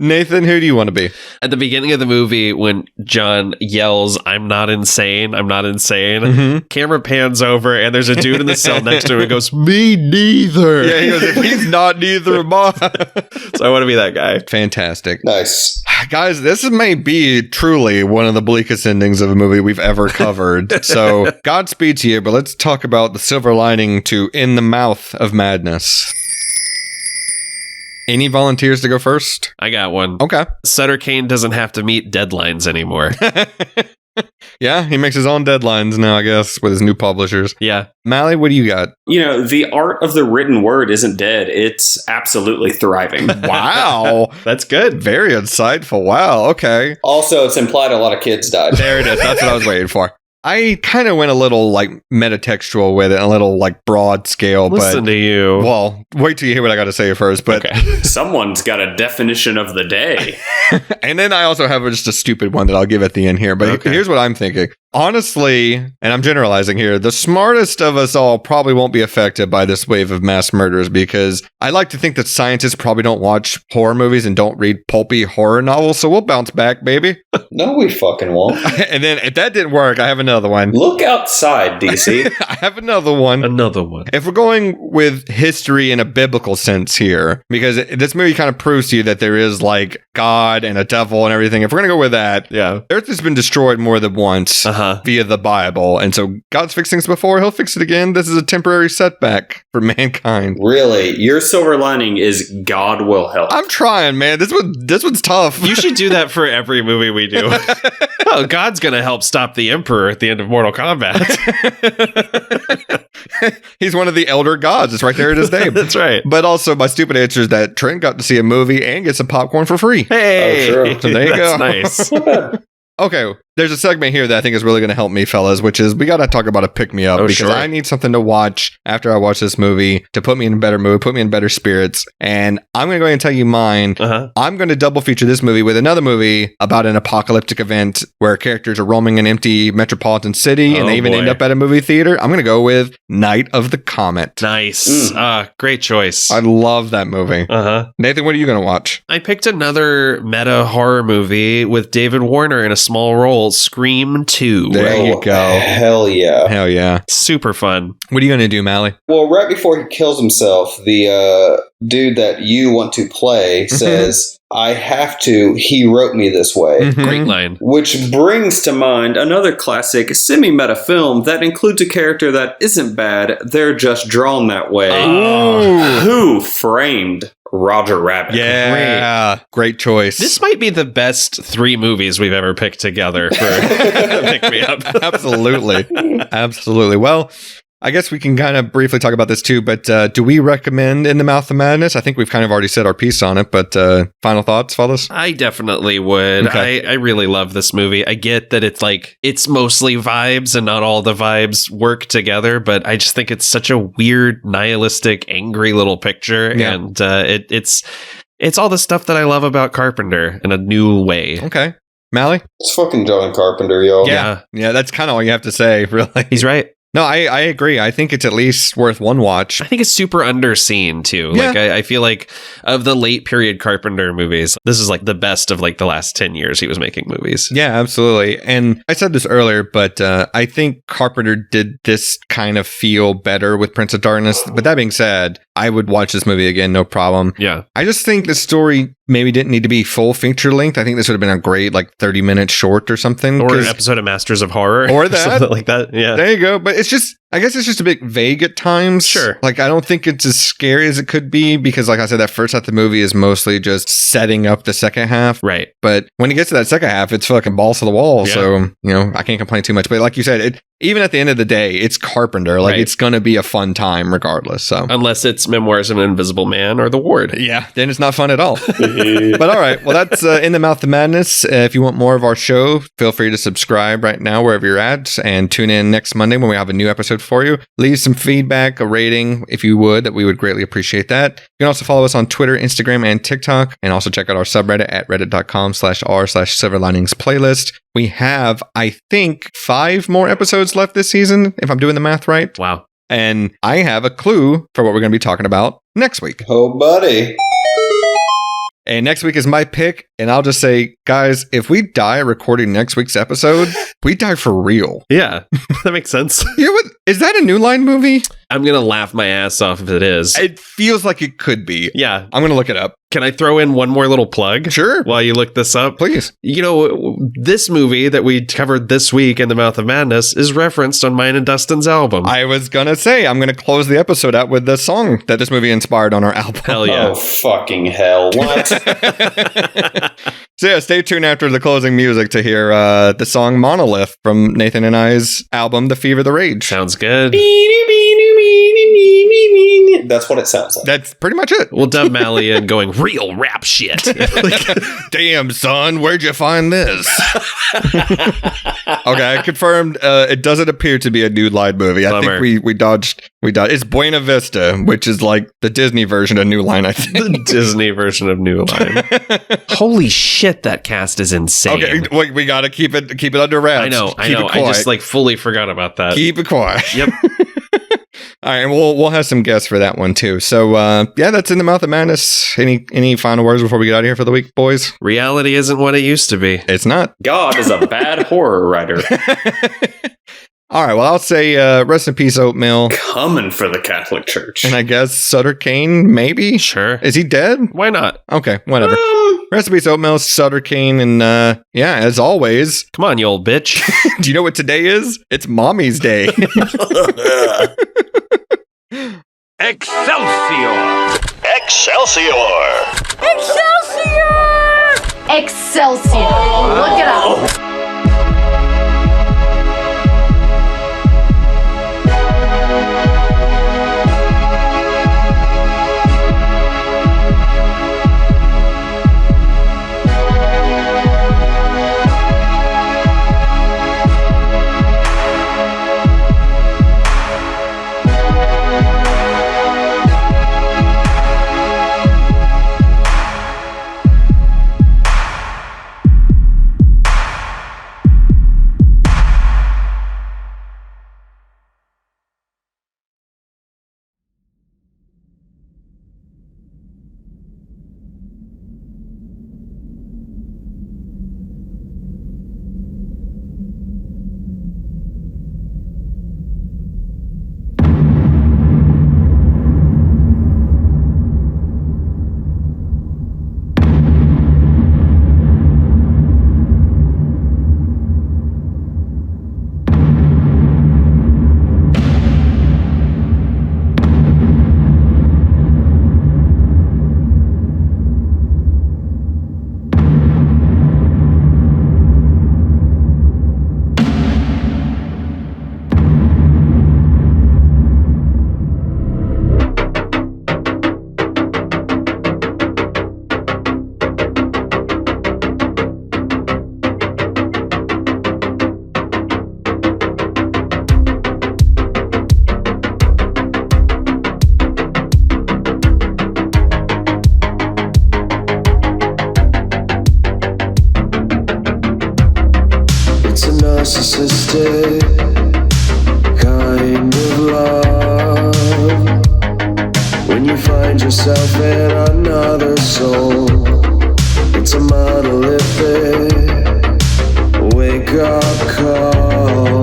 S1: Nathan, who do you want to be?
S3: At the beginning of the movie, when John yells, "I'm not insane, I'm not insane," camera pans over and there's a dude in the cell next to him and goes, "Me neither."
S1: Yeah, he goes, "If he's not, neither am I."
S3: So I want to be that guy.
S1: Fantastic.
S2: Nice.
S1: Guys, this may be truly one of the bleakest endings of a movie we've ever covered. So Godspeed to you, but let's talk about the silver lining to In the Mouth of Madness. Any volunteers to go first?
S3: I got one.
S1: Okay.
S3: Sutter Kane doesn't have to meet deadlines anymore.
S1: Yeah, he makes his own deadlines now, I guess, with his new publishers.
S3: Yeah.
S1: Mally, what do you got?
S2: You know, the art of the written word isn't dead. It's absolutely thriving.
S1: Wow.
S3: That's good.
S1: Very insightful. Wow. Okay.
S2: Also, it's implied a lot of kids died.
S1: There it is. That's what I was waiting for. I kind of went a little like metatextual with it, a little like broad scale.
S3: Listen to you.
S1: Well, wait till you hear what I got to say first. But
S2: Someone's got a definition of the day.
S1: And then I also have just a stupid one that I'll give at the end here. But here's what I'm thinking. Honestly, and I'm generalizing here, the smartest of us all probably won't be affected by this wave of mass murders because I like to think that scientists probably don't watch horror movies and don't read pulpy horror novels, so we'll bounce back, baby.
S2: No, we fucking won't.
S1: And then if that didn't work, I have another one.
S2: Look outside, DC.
S1: I have another one. If we're going with history in a biblical sense here, because this movie kind of proves to you that there is like God and a devil and everything. If we're going to go with that,
S3: yeah,
S1: Earth has been destroyed more than once via the Bible. And so God's fixed things before, he'll fix it again. This is a temporary setback for mankind.
S2: Really? Your silver lining is God will help.
S1: I'm trying, man. This one's tough.
S3: You should do that for every movie we do. Oh, God's going to help stop the Emperor at the end of Mortal Kombat.
S1: He's one of the elder gods. It's right there in his name.
S3: That's right.
S1: But also, my stupid answer is that Trent got to see a movie and get some popcorn for free.
S3: Hey,
S1: so there you go.
S3: Nice.
S1: Okay, there's a segment here that I think is really going to help me, fellas, which is we got to talk about a pick-me-up because I need something to watch after I watch this movie to put me in a better mood, put me in better spirits. And I'm going to go ahead and tell you mine. I'm going to double feature this movie with another movie about an apocalyptic event where characters are roaming an empty metropolitan city and they even end up at a movie theater. I'm going to go with Night of the Comet.
S3: Nice. Great choice.
S1: I love that movie. Nathan, what are you going to watch?
S3: I picked another meta horror movie with David Warner in a small role, Scream 2.
S1: There you go.
S2: Hell yeah.
S1: Hell yeah.
S3: Super fun.
S1: What are you going to do, Mally?
S2: Well, right before he kills himself, the dude that you want to play says, I have to, he wrote me this way.
S3: Great line.
S2: Which brings to mind another classic semi-meta film that includes a character that isn't bad, they're just drawn that way. Who framed Roger Rabbit?
S1: Yeah, great choice.
S3: This might be the best 3 movies we've ever picked together for Pick Me Up.
S1: Absolutely. Well, I guess we can kind of briefly talk about this too, but do we recommend In the Mouth of Madness? I think we've kind of already said our piece on it, but final thoughts, fellas?
S3: I definitely would.
S1: Okay.
S3: I really love this movie. I get that it's mostly vibes and not all the vibes work together, but I just think it's such a weird, nihilistic, angry little picture, and it's all the stuff that I love about Carpenter in a new way.
S1: Okay. Mally?
S2: It's fucking John Carpenter, yo.
S1: Yeah, that's kind of all you have to say, really.
S3: He's right.
S1: No, I agree. I think it's at least worth one watch.
S3: I think it's super underseen too.
S1: Yeah.
S3: Like I feel like of the late period Carpenter movies, this is like the best of like the last 10 years he was making movies.
S1: Yeah, absolutely. And I said this earlier, but I think Carpenter did this kind of feel better with Prince of Darkness. But that being said, I would watch this movie again, no problem.
S3: Yeah.
S1: I just think the story maybe didn't need to be full feature length. I think this would have been a great like 30-minute short or something.
S3: Or an episode of Masters of Horror.
S1: Or that.
S3: Something like that. Yeah.
S1: There you go. But it's just, I guess it's just a bit vague at times.
S3: Sure.
S1: Like, I don't think it's as scary as it could be because, like I said, that first half of the movie is mostly just setting up the second half.
S3: Right.
S1: But when it gets to that second half, it's fucking balls to the wall.
S3: Yeah.
S1: So, I can't complain too much. But like you said, even at the end of the day, it's Carpenter. Like, it's going to be a fun time regardless. So,
S3: unless it's Memoirs of an Invisible Man or The Ward.
S1: Yeah, then it's not fun at all. But all right, well, that's In the Mouth of Madness. If you want more of our show, feel free to subscribe right now wherever you're at and tune in next Monday when we have a new episode for you. Leave some feedback, a rating if you would, that we would greatly appreciate that. You can also follow us on Twitter, Instagram, and TikTok, and also check out our subreddit at reddit.com/r/Silverlinings playlist. We have, I think, 5 more episodes left this season, if I'm doing the math right.
S3: Wow.
S1: And I have a clue for what we're going to be talking about next week.
S2: Oh, buddy.
S1: And next week is my pick. And I'll just say, guys, if we die recording next week's episode, we die for real.
S3: Yeah, that makes sense.
S1: You know what? Is that a New Line movie?
S3: I'm going to laugh my ass off if it is.
S1: It feels like it could be.
S3: Yeah.
S1: I'm going to look it up.
S3: Can I throw in one more little plug?
S1: Sure.
S3: While you look this up?
S1: Please.
S3: This movie that we covered this week, In the Mouth of Madness, is referenced on mine and Dustin's album.
S1: I was going to say, I'm going to close the episode out with the song that this movie inspired on our album.
S3: Hell yeah.
S2: Oh, fucking hell. What?
S1: So yeah, stay tuned after the closing music to hear the song Monolith from Nathan and I's album, The Fever, the Rage.
S3: Sounds good.
S2: That's what it sounds like.
S1: That's pretty much it.
S3: We'll dub Mally in going, real rap shit.
S1: Damn, son, where'd you find this? Okay, I confirmed it doesn't appear to be a New Line movie. I think we dodged. It's Buena Vista, which is like the Disney version of New Line, I think.
S3: The Disney version of New Line. Holy shit, that cast is insane.
S1: Okay, we got to keep it under wraps.
S3: I know. I just like fully forgot about that.
S1: Keep it quiet.
S3: Yep.
S1: All right, and we'll have some guests for that one too. So yeah, that's In the Mouth of Madness. Any final words before we get out of here for the week, boys?
S3: Reality isn't what it used to be.
S1: It's not.
S2: God is a bad horror writer.
S1: All right, well, I'll say rest in peace, Oatmeal.
S2: Coming for the Catholic Church.
S1: And I guess Sutter Kane, maybe?
S3: Sure.
S1: Is he dead?
S3: Why not?
S1: Okay, whatever. Rest in peace, Oatmeal, Sutter Kane, and yeah, as always.
S3: Come on, you old bitch.
S1: Do you know what today is? It's Mommy's Day.
S5: Excelsior!
S10: Excelsior!
S4: Excelsior! Excelsior! Look it up.
S11: narcissistic kind of love. When you find yourself in another soul, it's a monolithic wake-up call.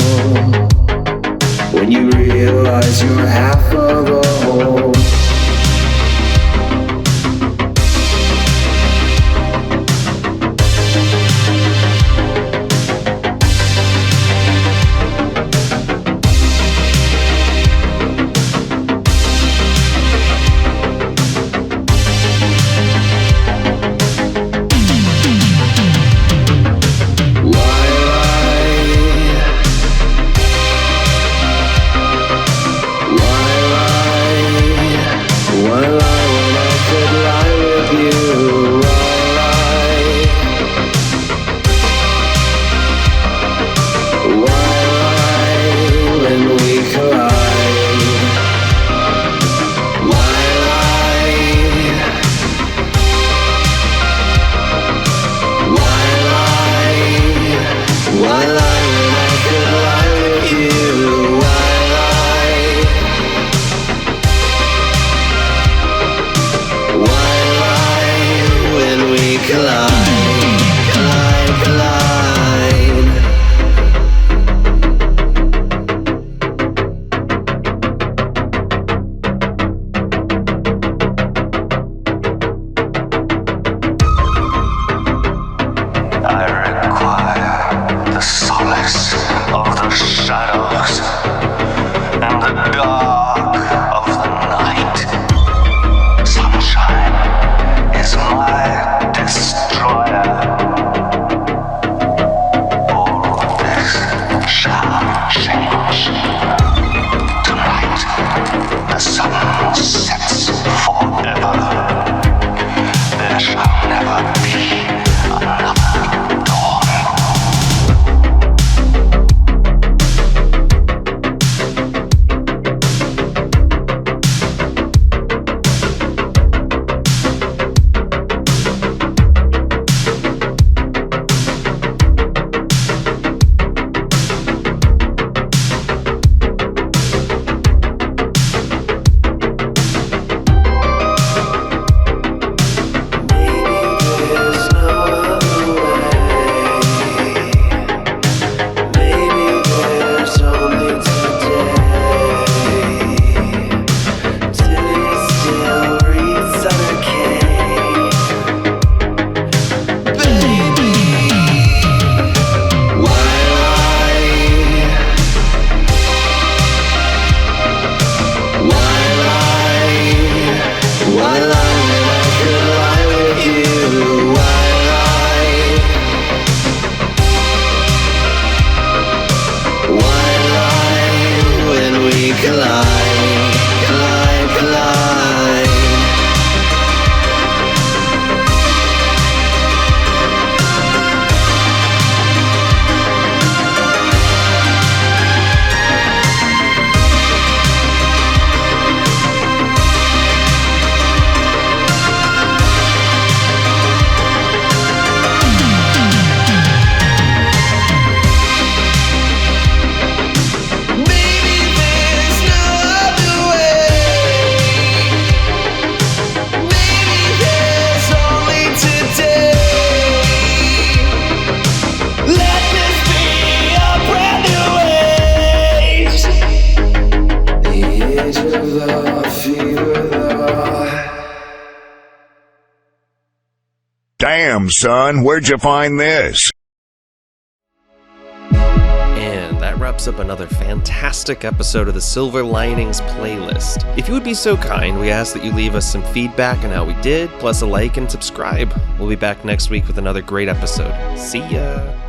S11: When you realize you're half of a whole. Why lie the fever.
S10: Damn, son, where'd you find this?
S3: And that wraps up another fantastic episode of the Silver Linings playlist. If you would be so kind, we ask that you leave us some feedback on how we did, plus a like and subscribe. We'll be back next week with another great episode. See ya!